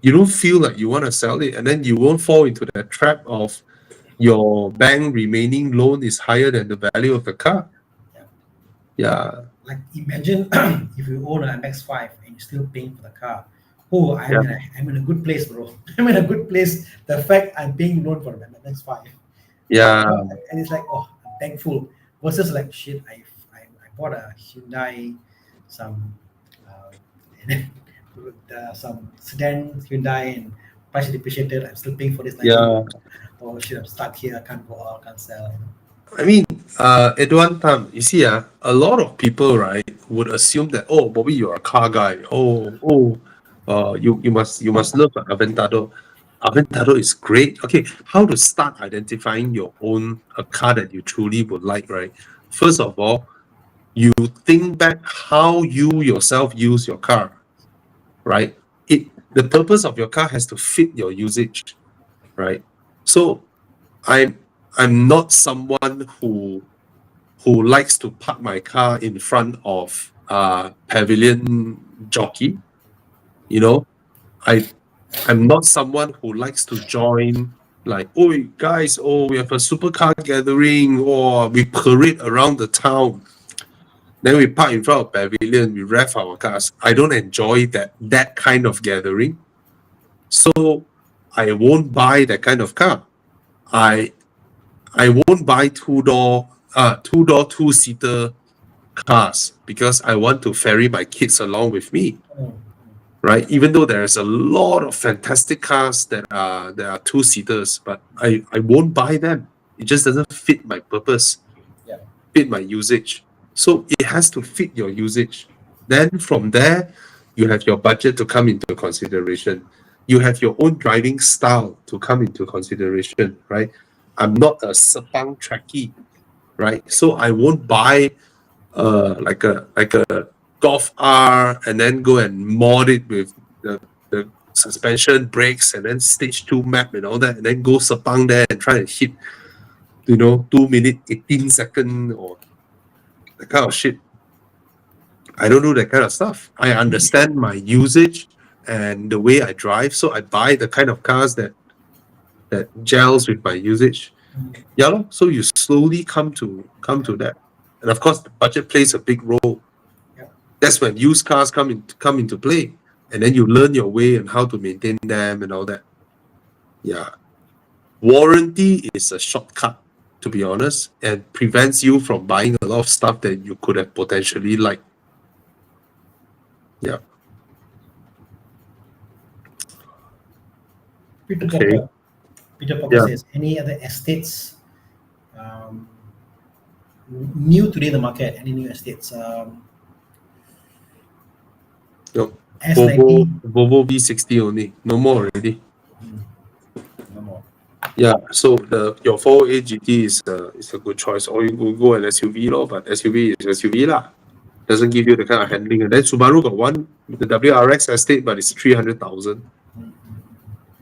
you don't feel like you want to sell it, and then you won't fall into that trap of your bank remaining loan is higher than the value of the car. Yeah. Like, imagine if you own an MX-5 and you're still paying for the car. Oh, I'm in a good place, bro. I'm in a good place. The fact I'm paying loan for an MX-5. Yeah. And it's like, oh, I'm thankful. Versus like, shit, I bought a Hyundai, some some sedan Hyundai, and price depreciated. I'm still paying for this. Yeah. Oh shit, I'm stuck here. I can't go out. Can't sell. I mean, at one time, you see, a lot of people, right, would assume that, oh, Bobby, you're a car guy. You must love an Aventador. Aventador is great. Okay, how to start identifying your own a car that you truly would like, right? First of all, you think back how you yourself use your car, right? The purpose of your car has to fit your usage, right? So I'm not someone who likes to park my car in front of pavilion jockey. I'm not someone who likes to join Like, oh guys, oh we have a supercar gathering, or we parade around the town. Then we park in front of pavilion, we rev our cars. I don't enjoy that kind of gathering. So I won't buy that kind of car. I won't buy two-seater cars because I want to ferry my kids along with me. Right? Even though there's a lot of fantastic cars that are two-seaters, but I won't buy them. It just doesn't fit my purpose, Yeah. fit my usage. So it has to fit your usage. Then from there, you have your budget to come into consideration. You have your own driving style to come into consideration, right? I'm not a Sepang trekkie, right? So I won't buy like a Golf R and then go and mod it with the suspension, brakes, and then stage 2 map and all that, and then go Sepang there and try and hit 2 minute 18 second or that kind of shit. I don't do that kind of stuff. I understand my usage and the way I drive, so I buy the kind of cars that gels with my usage. Yeah, lor. So you slowly come to that, and of course the budget plays a big role. Yeah. That's when used cars come into play, and then you learn your way and how to maintain them and all that. Yeah, warranty is a shortcut, to be honest, and prevents you from buying a lot of stuff that you could have potentially liked. Yeah. Peter Okay. Popper. Peter Popper Yeah. says, any other estates new today in the market? Any new estates? No. S90. Volvo V60 only. No more already. No more. Yeah, so your 408 GT is a good choice, or you go an SUV lor, but SUV is SUV lah. Doesn't give you the kind of handling. And then Subaru got one with the WRX estate, but it's 300,000.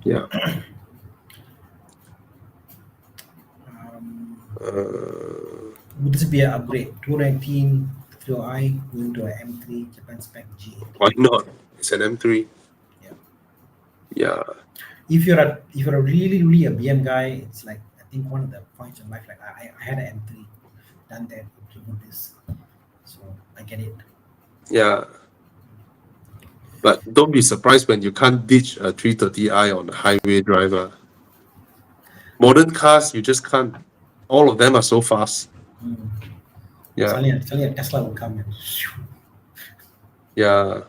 Yeah. Would this be an upgrade? 219 3i going to an M3 Japan spec G80. Why not? It's an M3. Yeah. Yeah. If you're a really a BM guy, it's like I think one of the points in life, like I had an M3, done that, implement this, so I get it. Yeah. But don't be surprised when you can't ditch a 330i on the highway driver. Modern cars, you just can't. All of them are so fast. Yeah. Suddenly a Tesla will come and Yeah.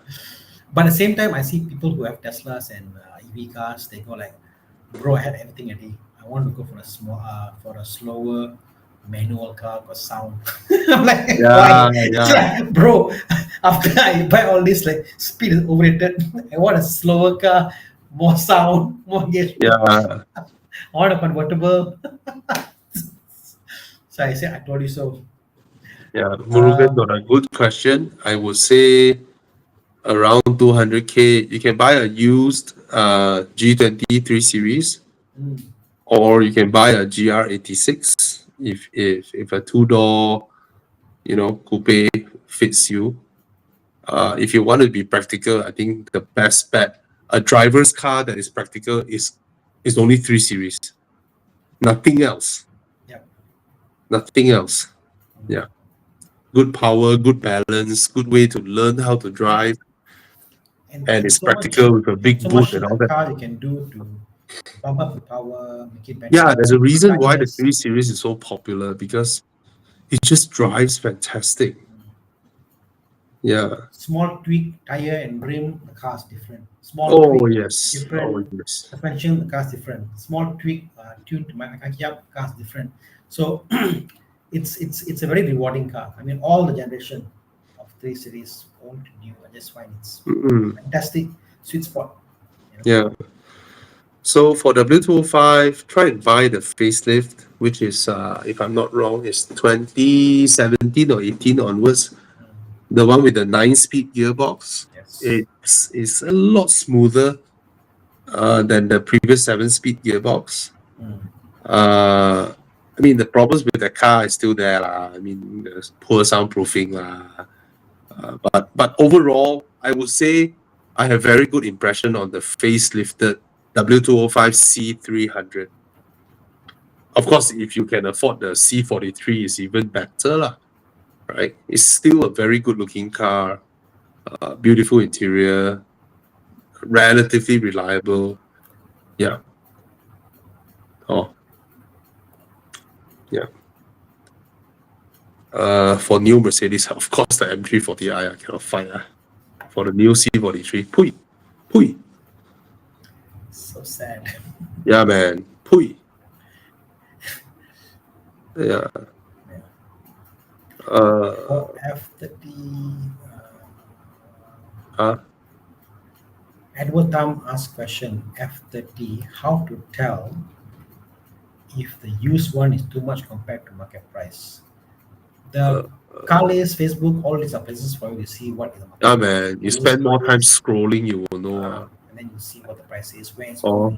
but at the same time, I see people who have Teslas and EV cars. They go like, "Bro, I had everything already. I want to go for a slower manual car or sound." I'm like, Yeah, "Why?" yeah. It's like, bro, after I buy all this, like speed is overrated. I want a slower car, more sound, more gear. Yeah. I want a convertible. So I said, "I told you so." Yeah. Murugan got a good question. I would say around 200K. You can buy a used G20 3 Series, or you can buy a GR86 if a 2-door, coupe fits you. If you want to be practical, I think the best bet, a driver's car that is practical, is only 3 Series. Nothing else. Yep. Nothing else. Yeah. Good power, good balance, good way to learn how to drive, and it's so much- practical with a big so boot much and all the that. car you can do to bump up the power, make it better. Yeah, there's a reason why the Tires. 3 Series is so popular, because it just drives fantastic. Yeah. Small tweak, tire and rim, the car's different. Small Oh tweak, yes. different. Oh yes. suspension, the car's different. Small tweak, tuned to my Akiyab, car's different. So it's a very rewarding car. I mean, all the generation of 3 Series, old to new, I just find it's Mm-mm. fantastic sweet spot. Yeah. So for W205, try and buy the facelift, which is, if I'm not wrong, is 2017 or 18 onwards. The one with the 9-speed gearbox. Yes. It's a lot smoother than the previous 7-speed gearbox. I mean, the problems with the car is still there. I mean, there's poor soundproofing. But overall, I would say I have very good impression on the facelifted W205 C300. Of course, if you can afford the C43, it's even better, lah. Right? It's still a very good-looking car, beautiful interior, relatively reliable. Yeah. Oh. Yeah. For new Mercedes, of course, the M340i I cannot find. For the new C43, pui, pui. So sad. Yeah, man, pui. Yeah. For F30, Edward Tam asked question, F30, how to tell if the used one is too much compared to market price? The Carlays, Facebook, all these are places for you to see what is the market Yeah, price. man, you Used spend more time cars, scrolling, you will know. and then you see what the price is, where it's Oh.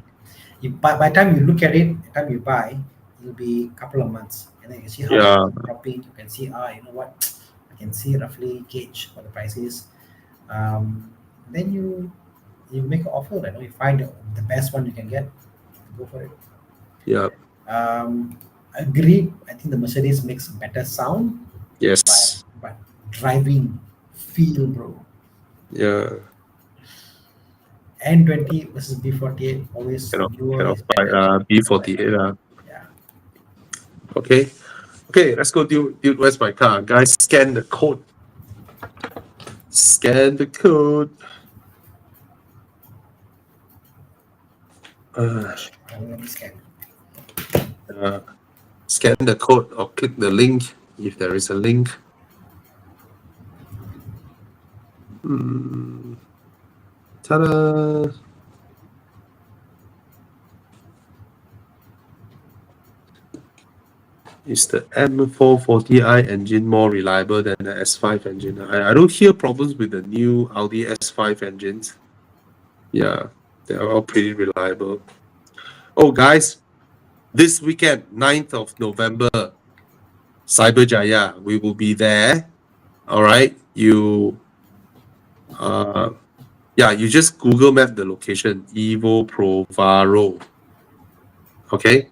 going. By the time you look at it, the time you buy, it'll be a couple of months. And then you see how Yeah. it's dropping. You can see, you know what, I can see roughly gauge what the price is. Then you make an offer. You know, you find the best one you can get, go for it. Yeah. Agreed. I think the Mercedes makes better sound, Yes. but driving feel, bro. Yeah. N20 versus B48 always newer is Find better. B48. Yeah. Okay. Okay, let's go, dude. Dude, where's my car? Guys, scan the code. Scan the code. Let me scan. Scan the code or click the link if there is a link. Ta-da! Is the M440i engine more reliable than the S5 engine? I don't hear problems with the new Audi S5 engines. Yeah, they are all pretty reliable. Oh, guys, this weekend, 9th of November, Cyberjaya, we will be there. All right, you just Google map the location, Evo Provaro. Okay,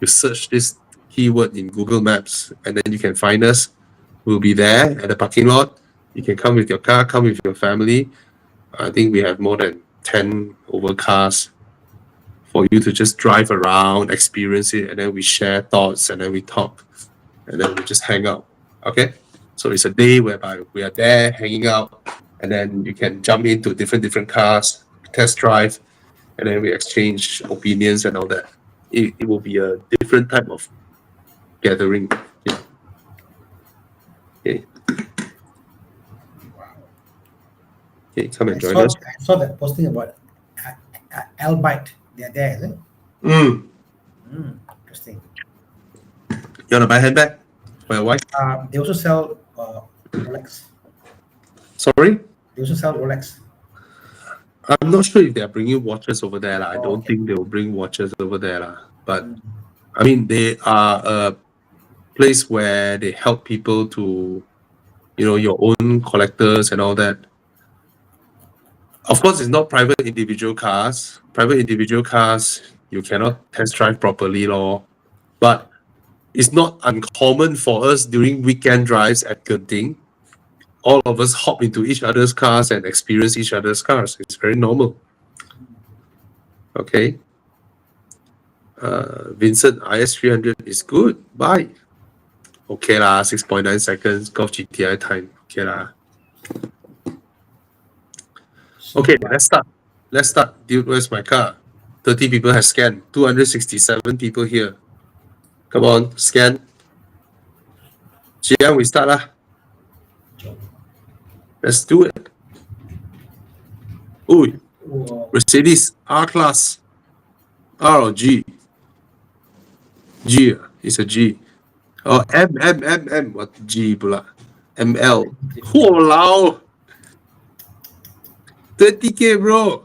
you search this keyword in Google Maps, and then you can find us. We'll be there at the parking lot. You can come with your car, come with your family. I think we have more than 10 over cars for you to just drive around, experience it, and then we share thoughts, and then we talk, and then we just hang out. Okay? So it's a day whereby we are there hanging out, and then you can jump into different cars, test drive, and then we exchange opinions and all that. It will be a different type of gathering. Yeah. Okay. Okay, come and join us. I saw that posting about Albite. They're there, is it? Interesting. You want to buy a handbag for your wife? They also sell Rolex. Sorry? They also sell Rolex. I'm not sure if they are bringing watches over there. I don't Okay. think they will bring watches over there. But I mean, they are a place where they help people to, your own collectors and all that. Of course, it's not private individual cars. Private individual cars, you cannot test drive properly, but it's not uncommon for us during weekend drives at Genting. All of us hop into each other's cars and experience each other's cars. It's very normal. Okay. Vincent, IS300 is good. Bye. Okay lah, 6.9 seconds, Golf GTI time. Okay lah. Okay, let's start. Dude, where's my car? 30 people have scanned. 267 people here. Come on, scan. Jian, we start lah. Let's do it. Ooh, Mercedes R-Class. R or G? G, it's a G. Oh, M. What G pula? ML. Walao. 30K, bro.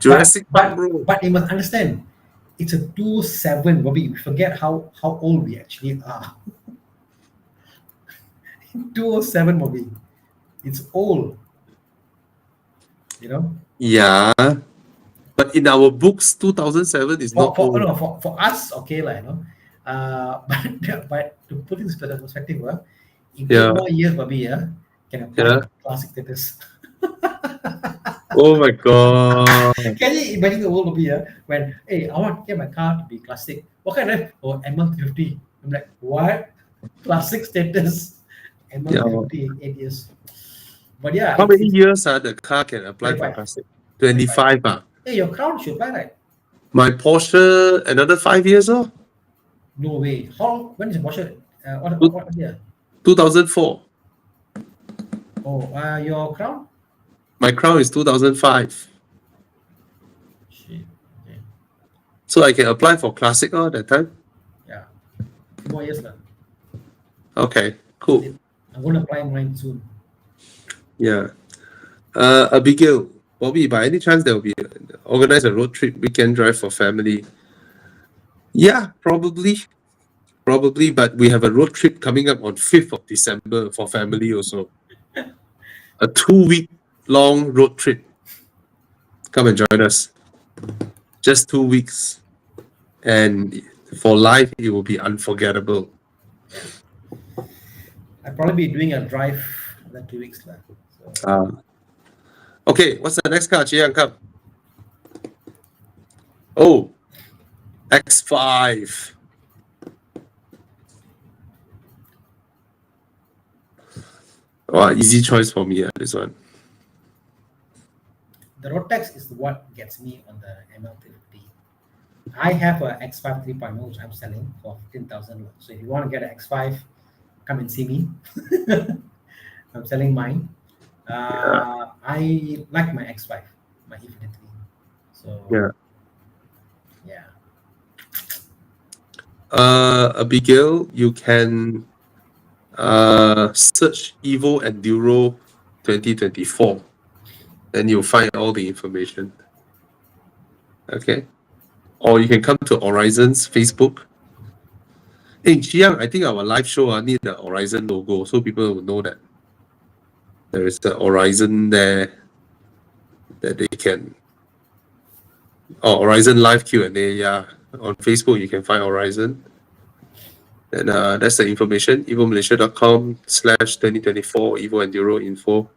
Jurassic Park, bro. But you must understand, it's a 2.7, Bobby. We forget how old we actually are. 207, Bobby. It's old. Yeah. But in our books, 2007 is not old. For us, okay, like, but to put this into perspective, in Yeah. 8 more years, Bobby, can apply Yeah. for classic status. Oh my god. Can you imagine the world Bobby, when, hey, I want to get my car to be classic. What kind of, oh, ML350. I'm like, what? Classic status, ML350, 8 years. But yeah, How many years the car can apply for 25. classic? 25. Hey, your crown should apply, right? My Porsche, another 5 years, oh? No way. How? When is the Porsche? What year? 2004. Oh, your crown? My Crown is 2005. Shit. Okay. So I can apply for classic that time? Yeah. 2 more years now. Okay, cool. I'm going to apply mine soon. Yeah. Abigail, Bobby, by any chance there will be organize a road trip weekend drive for family? Yeah, probably, but we have a road trip coming up on 5th of December for family also. A 2-week long road trip. Come and join us. Just 2 weeks. And for life, it will be unforgettable. I'll probably be doing a drive in 2 weeks now. So. Okay, what's the next card, Chiang? Come. Oh, X5. Oh, easy choice for me, this one. The Rotex is what gets me on the ML350. I have a X5 3.0 which I'm selling for 15,000. So if you want to get an X5, come and see me. I'm selling mine. I like my X5, my E53. So yeah. Abigail, you can search Evo Enduro 2024, and you'll find all the information. Okay, or you can come to Horizon's Facebook. Hey, Chiang, I think our live show need the Horizon logo so people will know that there is the Horizon there that they can. Oh, Horizon Live Q&A, yeah. On Facebook, you can find Horizon. And that's the information, evomalaysia.com/2024 Evo Enduro info.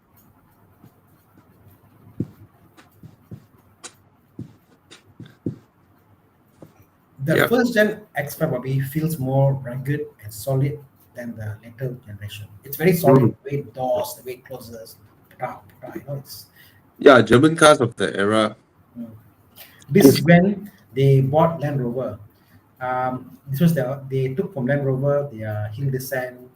The first gen X5 Bobby feels more rugged and solid than the later generation. It's very solid, the way it doors, the way it closes. It's German cars of the era. This is when they bought Land Rover. This was they took from Land Rover their hill descent,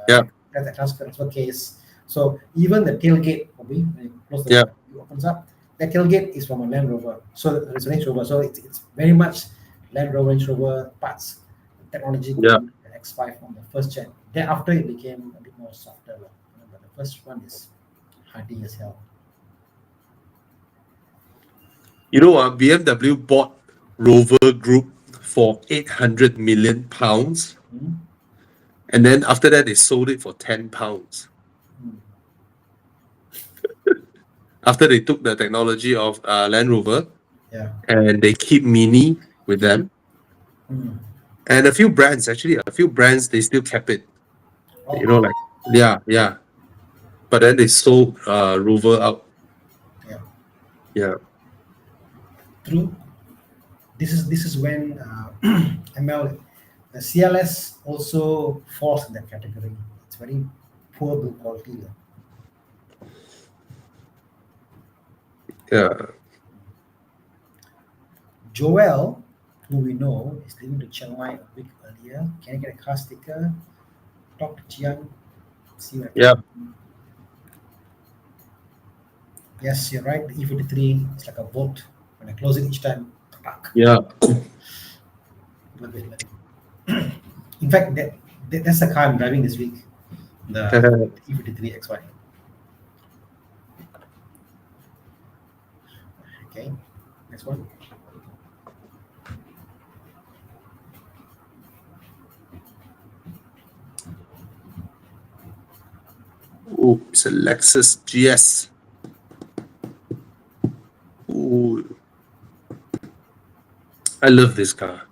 the transfer case. So even the tailgate, when you close the door, it opens up. That tailgate is from a Land Rover. So it's a Range Rover. So it's very much Land Rover, Range Rover parts, technology. The X5 from the first gen. Then after it became a bit more softer. But the first one is hardy as hell. You know what? BMW bought Rover Group for £800 million, and then after that they sold it for £10. After they took the technology of Land Rover, and they keep Mini with them, and a few brands they still kept it. But then they sold Rover out. True. This is when ML, the CLS also falls in that category. It's very poor build quality. Joel, who we know is leaving to Chiang Mai a week earlier. Can I get a car sticker? Talk to Chiang. See what Yes, you're right. The E53 is like a boat. When I close it each time, love it. In fact, that's the car I'm driving this week. The E53 XY. Okay, next one. Oh, it's a Lexus GS. Ooh. I love this car.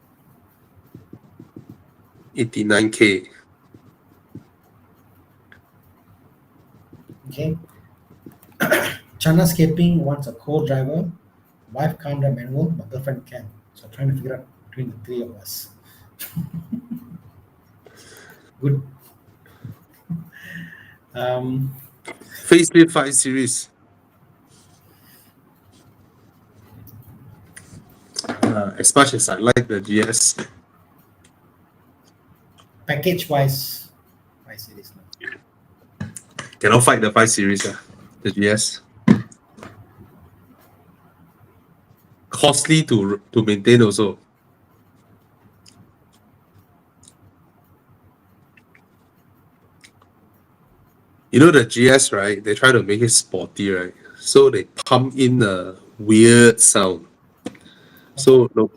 89K. Okay. Chanascaping wants a co-driver. Wife can't drive manual, but girlfriend can. So trying to figure out between the three of us. Good. Facelift 5 Series. As much as I like the GS, Package wise, 5 Series. cannot fight the 5 Series, the GS. Costly to maintain also. You know the GS, right? They try to make it sporty, right? So they pump in a weird sound. So look,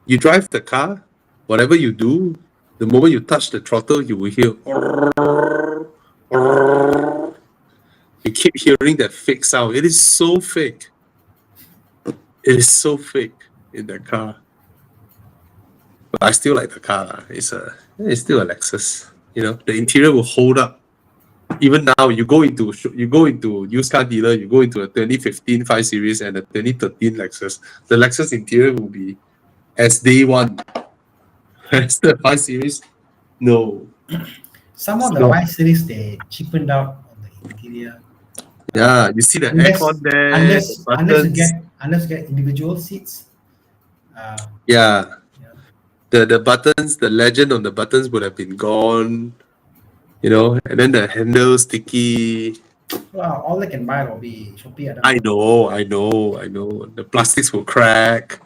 you drive the car, whatever you do, the moment you touch the throttle, you will hear. You keep hearing that fake sound. It is so fake. It is so fake in the car. But I still like the car. It's still a Lexus. You know, the interior will hold up. Even now, you go into used car dealer, you go into a 2015 5 Series and a 2013 Lexus. The Lexus interior will be as day one. As the 5 Series, no. Some of the So- 5 Series they cheapened out on the interior. Yeah, you see the Unless- aircon there, Unless the unless you buttons. get individual seats. Yeah. Yeah. The buttons, the legend on the buttons would have been gone. You know, and then the handle sticky. Well, all they can buy will be Shopee. I know. The plastics will crack.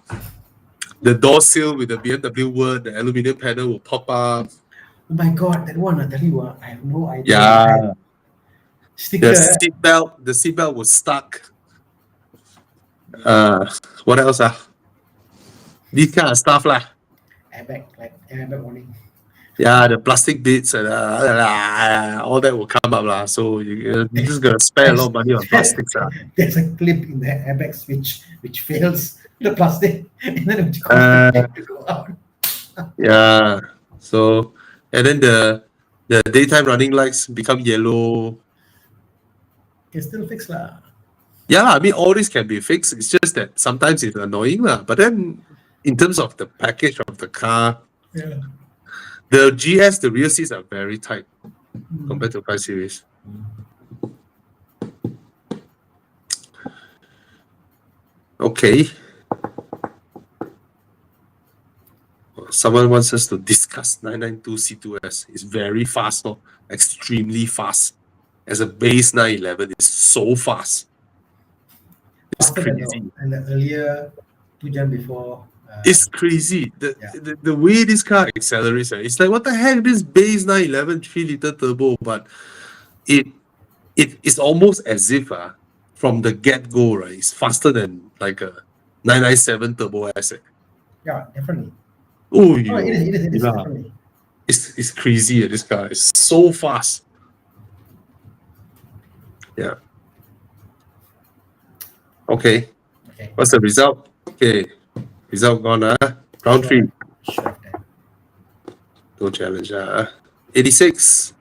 The door seal with the BMW word, the aluminum panel will pop up. Oh my god, that one! I tell you, I have no idea. Yeah. Sticker. The seatbelt was stuck. What else? These kind of stuff lah. Airbag warning. Yeah, the plastic bits and all that will come up lah. So you're just gonna spend a lot of money on plastics. There's a clip in the airbag switch which fails the plastic, and then it to go out. Yeah. So and then the daytime running lights become yellow. Can still fix lah. Yeah, I mean all this can be fixed. It's just that sometimes it's annoying lah. But then in terms of the package of the car, Yeah. the GS, the rear seats are very tight compared to 5 Series. Okay. Someone wants us to discuss 992 C2S. It's very fast, no? Extremely fast. As a base 911, it's so fast. It's Faster than crazy. and the earlier 2 gen before. It's crazy. Yeah. The way this car accelerates, it's like what the heck? This base 911 3-liter turbo, but it's almost as if from the get-go, right? It's faster than like a 997 Turbo S. Yeah, definitely. Oh, Oh, it is yeah. definitely. It's crazy. This car is so fast. Yeah. Okay. Okay. What's the result? Okay. Result gone. Round 3. Sure. Then. No challenge. 86.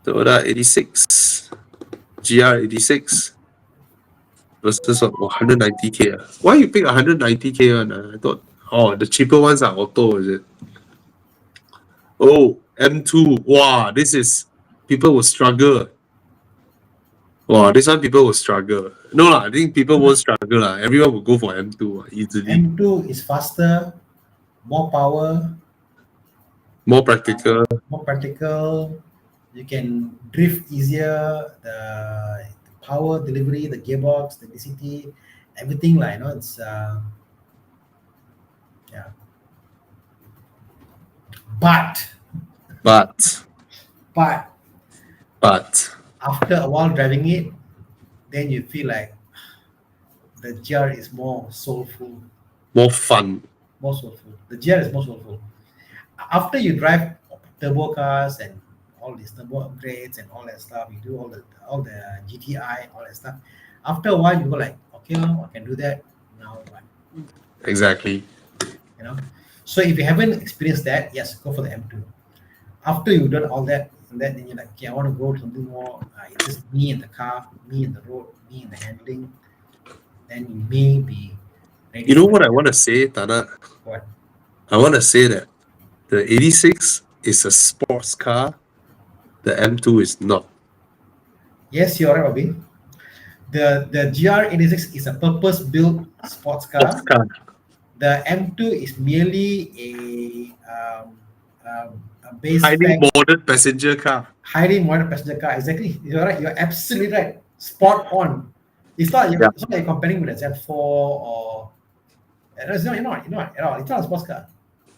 Toyota 86. GR 86. Versus 190K. Why you pick 190K one? I thought, the cheaper ones are auto, is it? Oh, M2. Wow, people will struggle. Wow, this one people will struggle. No lah, I think people won't struggle lah. Everyone will go for M2 easily. M2 is faster, more power, More practical. more practical. You can drift easier. The power delivery, the gearbox, the DCT, everything like it's yeah. But after a while driving it, then you feel like the GR is more soulful. more fun. More soulful. The GR is more soulful. After you drive turbo cars and all these turbo upgrades and all that stuff, you do all the GTI, all that stuff. After a while, you go like, okay, I can do that. Now what? exactly. You know, so if you haven't experienced that, yes, go for the M2. After you've done all that, and then you're like, okay, I want to go to something more. It's just me in the car, me in the road, me in the handling. Then you may be ready. You know for what I want to say, Tana? what? I want to say that the 86 is a sports car. The M2 is not. Yes, you're right, Bobby. The GR86 is a purpose-built sports Sports car. car. The M2 is merely a base Highly spec, modern passenger car. highly modern passenger car. Exactly. You're right. You're absolutely right. Spot on. It's not. Yeah. It's not like you're comparing with a Z4 or. It's not. You're not. You're not at all. It's not a sports car.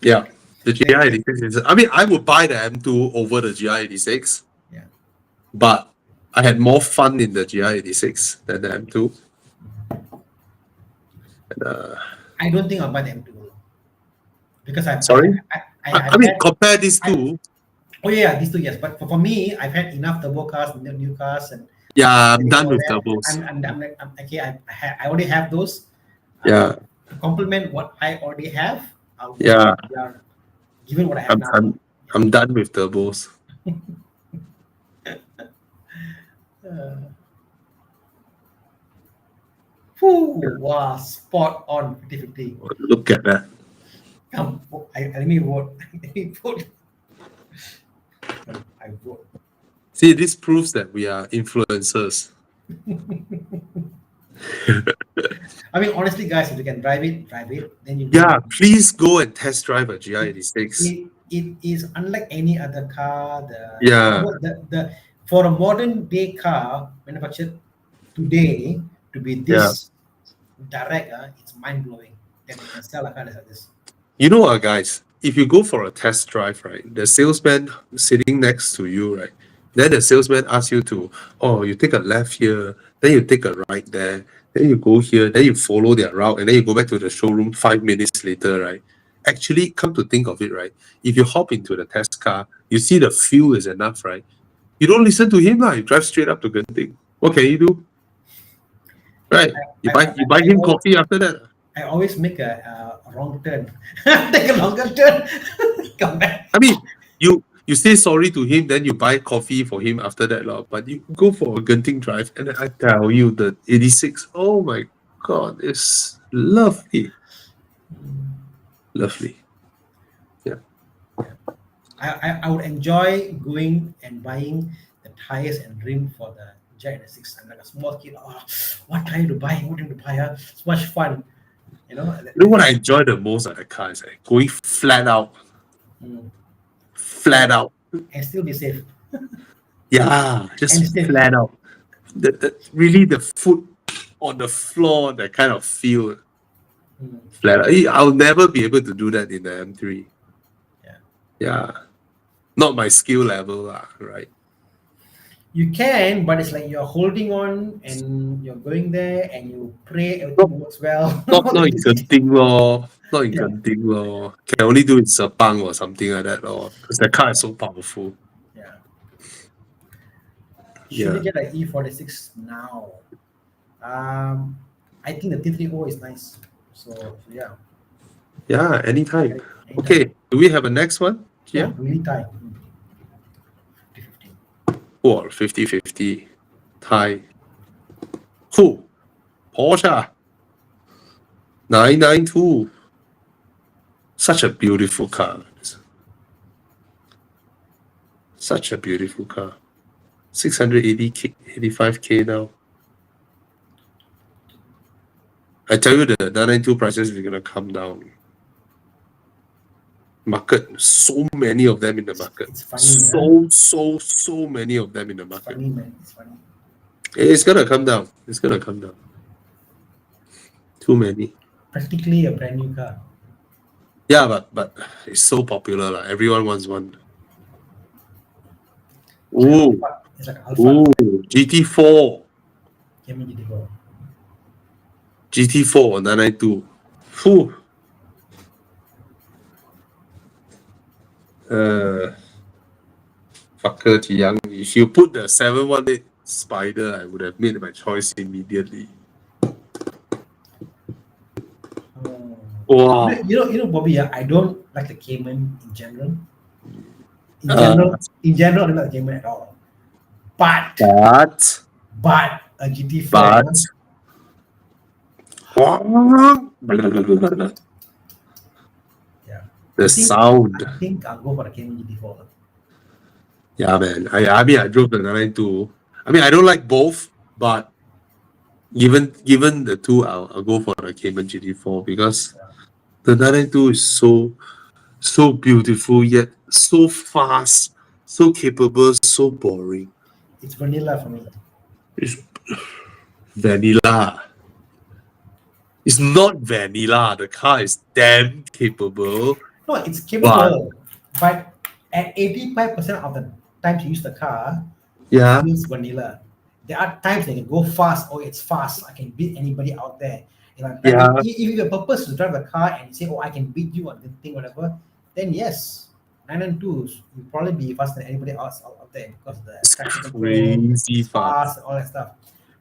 Yeah. The GR86 is. I mean, I would buy the M2 over the GR86. Yeah. But I had more fun in the GR86 than the M2. And, I don't think I'll buy the M2 because I. Sorry? I mean, had, compare these two. oh yeah, these two, yes. But for me, I've had enough turbo cars, new cars, and Yeah, I'm done all with that. turbos. I'm okay. I already have those. Yeah. To complement what I already have, I'll go Yeah. with GR, given what I have now. I'm done with turbos. Wow, spot on 50-50. Look at that. Come, let me vote. Let me vote. I vote. See, this proves that we are influencers. I mean, honestly, guys, if you can drive it, then you. Yeah, please go and test drive a GR86. It is unlike any other car. Yeah. The for a modern day car manufactured today to be this direct, it's mind blowing that you can sell a car like this. You know what, guys? If you go for a test drive, right, the salesman sitting next to you, right, then the salesman asks you to, oh, you take a left here, then you take a right there, then you go here, then you follow their route, and then you go back to the showroom 5 minutes later, right? Actually, come to think of it, right, if you hop into the test car, you see the fuel is enough, right? You don't listen to him, you drive straight up to Genting. What can you do? Right? You buy him coffee after that. I always make a wrong turn. Take a longer turn. Come back. I mean, you say sorry to him, then you buy coffee for him after that, but you go for a Genting drive, and I tell you, the 86, oh my God, it's lovely. Lovely. Yeah. I would enjoy going and buying the tires and rim for the GR86. I'm like a small kid. Oh, what tire to buy? What tire to buy? It's much fun. You know what I enjoy the most of the car is going flat out. Mm. Flat out. And still be safe. Yeah, just flat out. Really the foot on the floor, that kind of feel. Flat out. I'll never be able to do that in the M3. Yeah. Not my skill level, right? You can, but it's like you're holding on and you're going there and you pray everything works well. Not in Genting lor. Not in Genting lor. Can only do in Sepang or something like that lor. Because the car is so powerful. Should we get an E46 now? I think the T30 is nice. So yeah. Yeah, anytime. Okay, do we have a next one? Yeah. Really tight. 50-50. Oh, 50-50. Tie. Cool. Porsche 992. Such a beautiful car. Such a beautiful car. 680K, 85K now. I tell you, the 992 prices are gonna come down. Market, so many of them in the market. It's funny, so many of them in the market. Funny, man. It's funny. It's gonna come down. It's gonna come down. Too many. Practically a brand new car. Yeah, but it's so popular. Everyone wants one. Ooh. It's like Alpha. Ooh, GT4. GT4. GT4 992. Whew. Fucker Jiang. If you put the 718 Spider, I would have made my choice immediately. Wow. You know, Bobby. I don't like the Cayman in general. In Uh. general, I don't like the Cayman at all. But But a GT4. but Yeah. the I think sound. I think I'll go for the Cayman GT4. Yeah, man. I mean, I drove the 992. I mean, I don't like both, but given the two, I'll go for the Cayman GT4 because the 992 is so beautiful yet so fast, so capable, so boring. It's vanilla for me. It's vanilla. It's not vanilla. The car is damn capable. No, it's capable, but at 85% of the times you use the car, Yeah, it feels vanilla. There are times they can go fast. Oh, it's fast. I can beat anybody out there. Yeah. If your purpose is to drive a car and say, "Oh, I can beat you on the thing, whatever," then yes, 992s will probably be faster than anybody else out there because the it's traction control, crazy it's fast. fast, and all that stuff.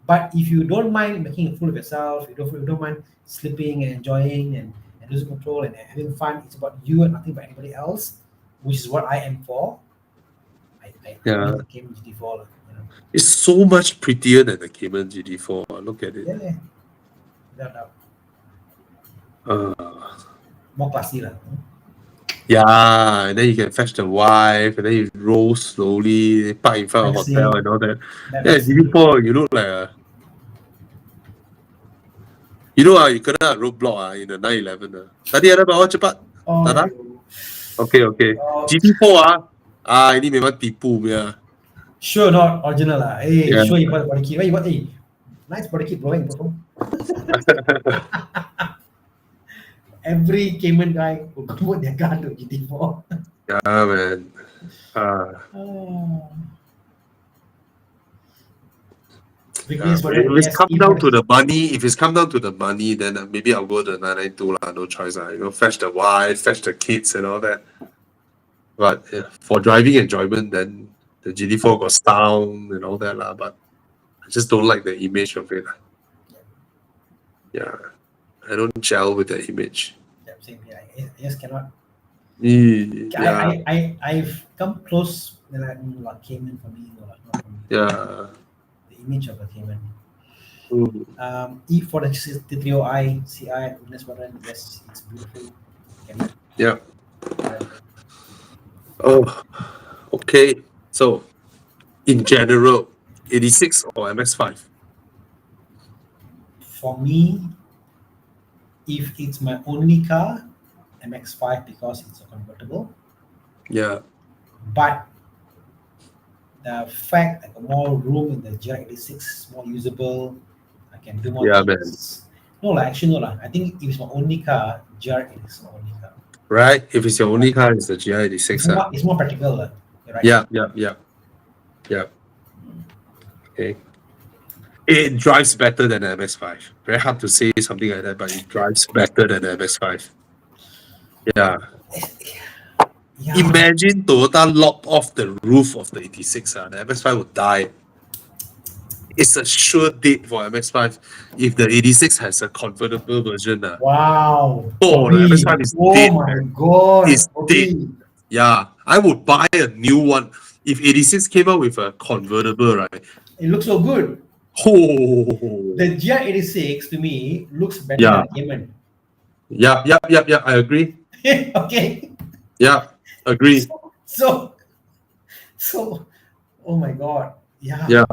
But if you don't mind making a fool of yourself, you don't mind slipping and enjoying and losing control and having fun, it's about you and nothing about anybody else, which is what I am for. I Yeah. think the Cayman GT4, you know. It's so much prettier than the Cayman GT4. Look at it. Yeah, without doubt. Uh, More classy lah. yeah, and then you can fetch the wife, and then you roll slowly, park in front of the Taxi. hotel and all that. That Yeah, makes GT4, you look like a. You know, you kena roadblock in the 911. Tadi ada bawa cepat. Oh, Tak ada? Okay. oh, GT4 ini memang tipu punya. sure not original lah. Hey, Yeah. sure you bought a body kit. Where you bought? Hey, nice body kit, bro. Where you bought from? Every Cayman guy will convert their car to GT4. Yeah, man. Oh. Yeah, but if it's come down to the money, then maybe I'll go to 992 lah. No choice lah. You know, fetch the wife, fetch the kids, and all that. But for driving enjoyment, then the GT4 got sound and all that lah. But I just don't like the image of it. Yeah, I don't gel with the image. Yeah, same here. I just cannot. Yeah, I've come close. Like Cayman for me, not for me. yeah. The image of a Cayman. Mm. E for the T3OI, CI, goodness, yes, it's beautiful. Yeah. Oh, okay. So, in general, 86 or MX5? For me, if it's my only car, MX5 because it's a convertible. Yeah. But the fact I got more room in the GR86, more usable, I can do more Yeah, things. No, actually, no. I think if it's my only car, GR86 is my only car. Right? If it's your only car, it's the GR86. It's more practical, right? Yeah. Okay. It drives better than the MX5. Very hard to say something like that, but it drives better than the MX5. Yeah. Yeah. Imagine Toyota lopped off the roof of the 86. The MX5 would die. It's a sure date for MX5 if the 86 has a convertible version. Wow. Oh, the MX5 is dead. My God. It's dead. Yeah, I would buy a new one. If 86 came out with a convertible, right? It looks so good. Oh. The GR86 to me looks better Yeah. than Cayman. Yeah, I agree. Okay. Yeah, agree. So, oh my God. Yeah. Yeah.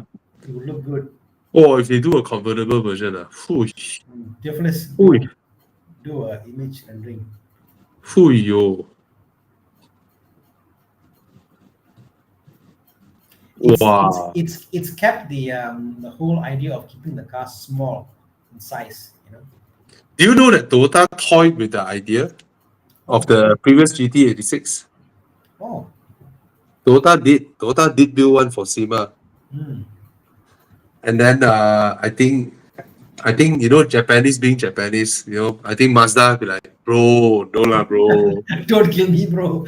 It would look good. Oh, if they do a convertible version, Definitely do an image rendering. yo. Wow. It's kept the whole idea of keeping the car small in size, you know. Do you know that Toyota toyed with the idea of the previous GT86? Oh. Toyota did build one for SEMA. And then I think Japanese being Japanese, I think Mazda be like, bro, no lah, bro. Don't kill me, bro.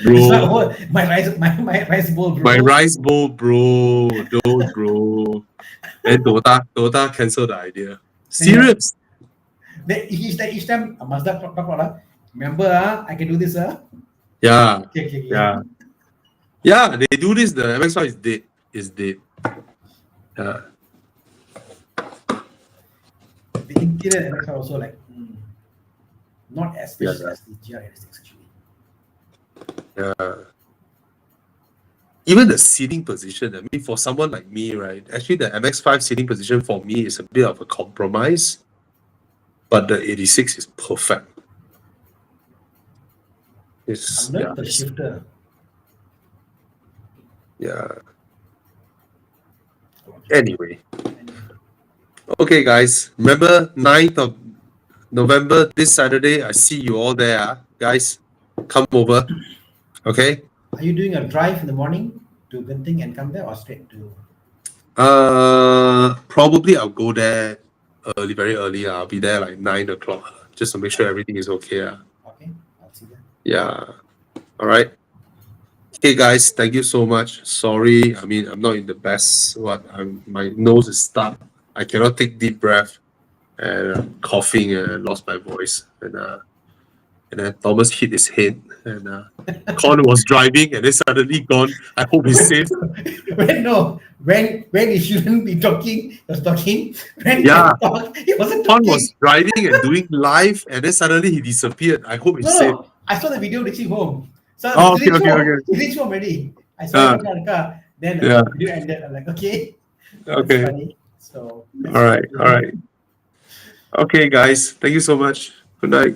My rice bowl, bro. My rice bowl, bro. Don't, bro. Then Toyota cancelled the idea. Serious. Each time Mazda talk about Remember, I can do this, Yeah, Okay. yeah, yeah. They do this. The MX5 is dead. Is dead. Yeah, The interior MX are also like not as Yeah, vicious as the GR86 actually. yeah. Even the seating position. I mean, for someone like me, right? Actually, the MX5 seating position for me is a bit of a compromise, but the 86 is perfect. It's I yeah, love the shifter. yeah. Anyway, okay, guys. Remember 9th of November, this Saturday. I see you all there, guys. Come over. Okay. Are you doing a drive in the morning to Genting and come there, or straight to? Probably I'll go there early, very early. I'll be there like 9 o'clock, just to make sure everything is okay. Okay, I'll see that. Yeah. All right. Okay, guys. Thank you so much. Sorry. I mean, I'm not in the best. My nose is stuck. I cannot take deep breath, and I'm coughing, and I lost my voice. And then Thomas hit his head, and Con was driving, and then suddenly gone. I hope he's safe. when he shouldn't be talking, he was talking. When he Yeah. can talk, he wasn't Con talking. was driving and doing live, and then suddenly he disappeared. I hope he's No, safe. no, I saw the video reaching home. So Oh, he reached okay, home. okay. He reached home already. I saw him in the car. Then Yeah. the video ended. I'm like, okay, that's Okay. funny. So All right. Okay, guys. Thank you so much. Good night.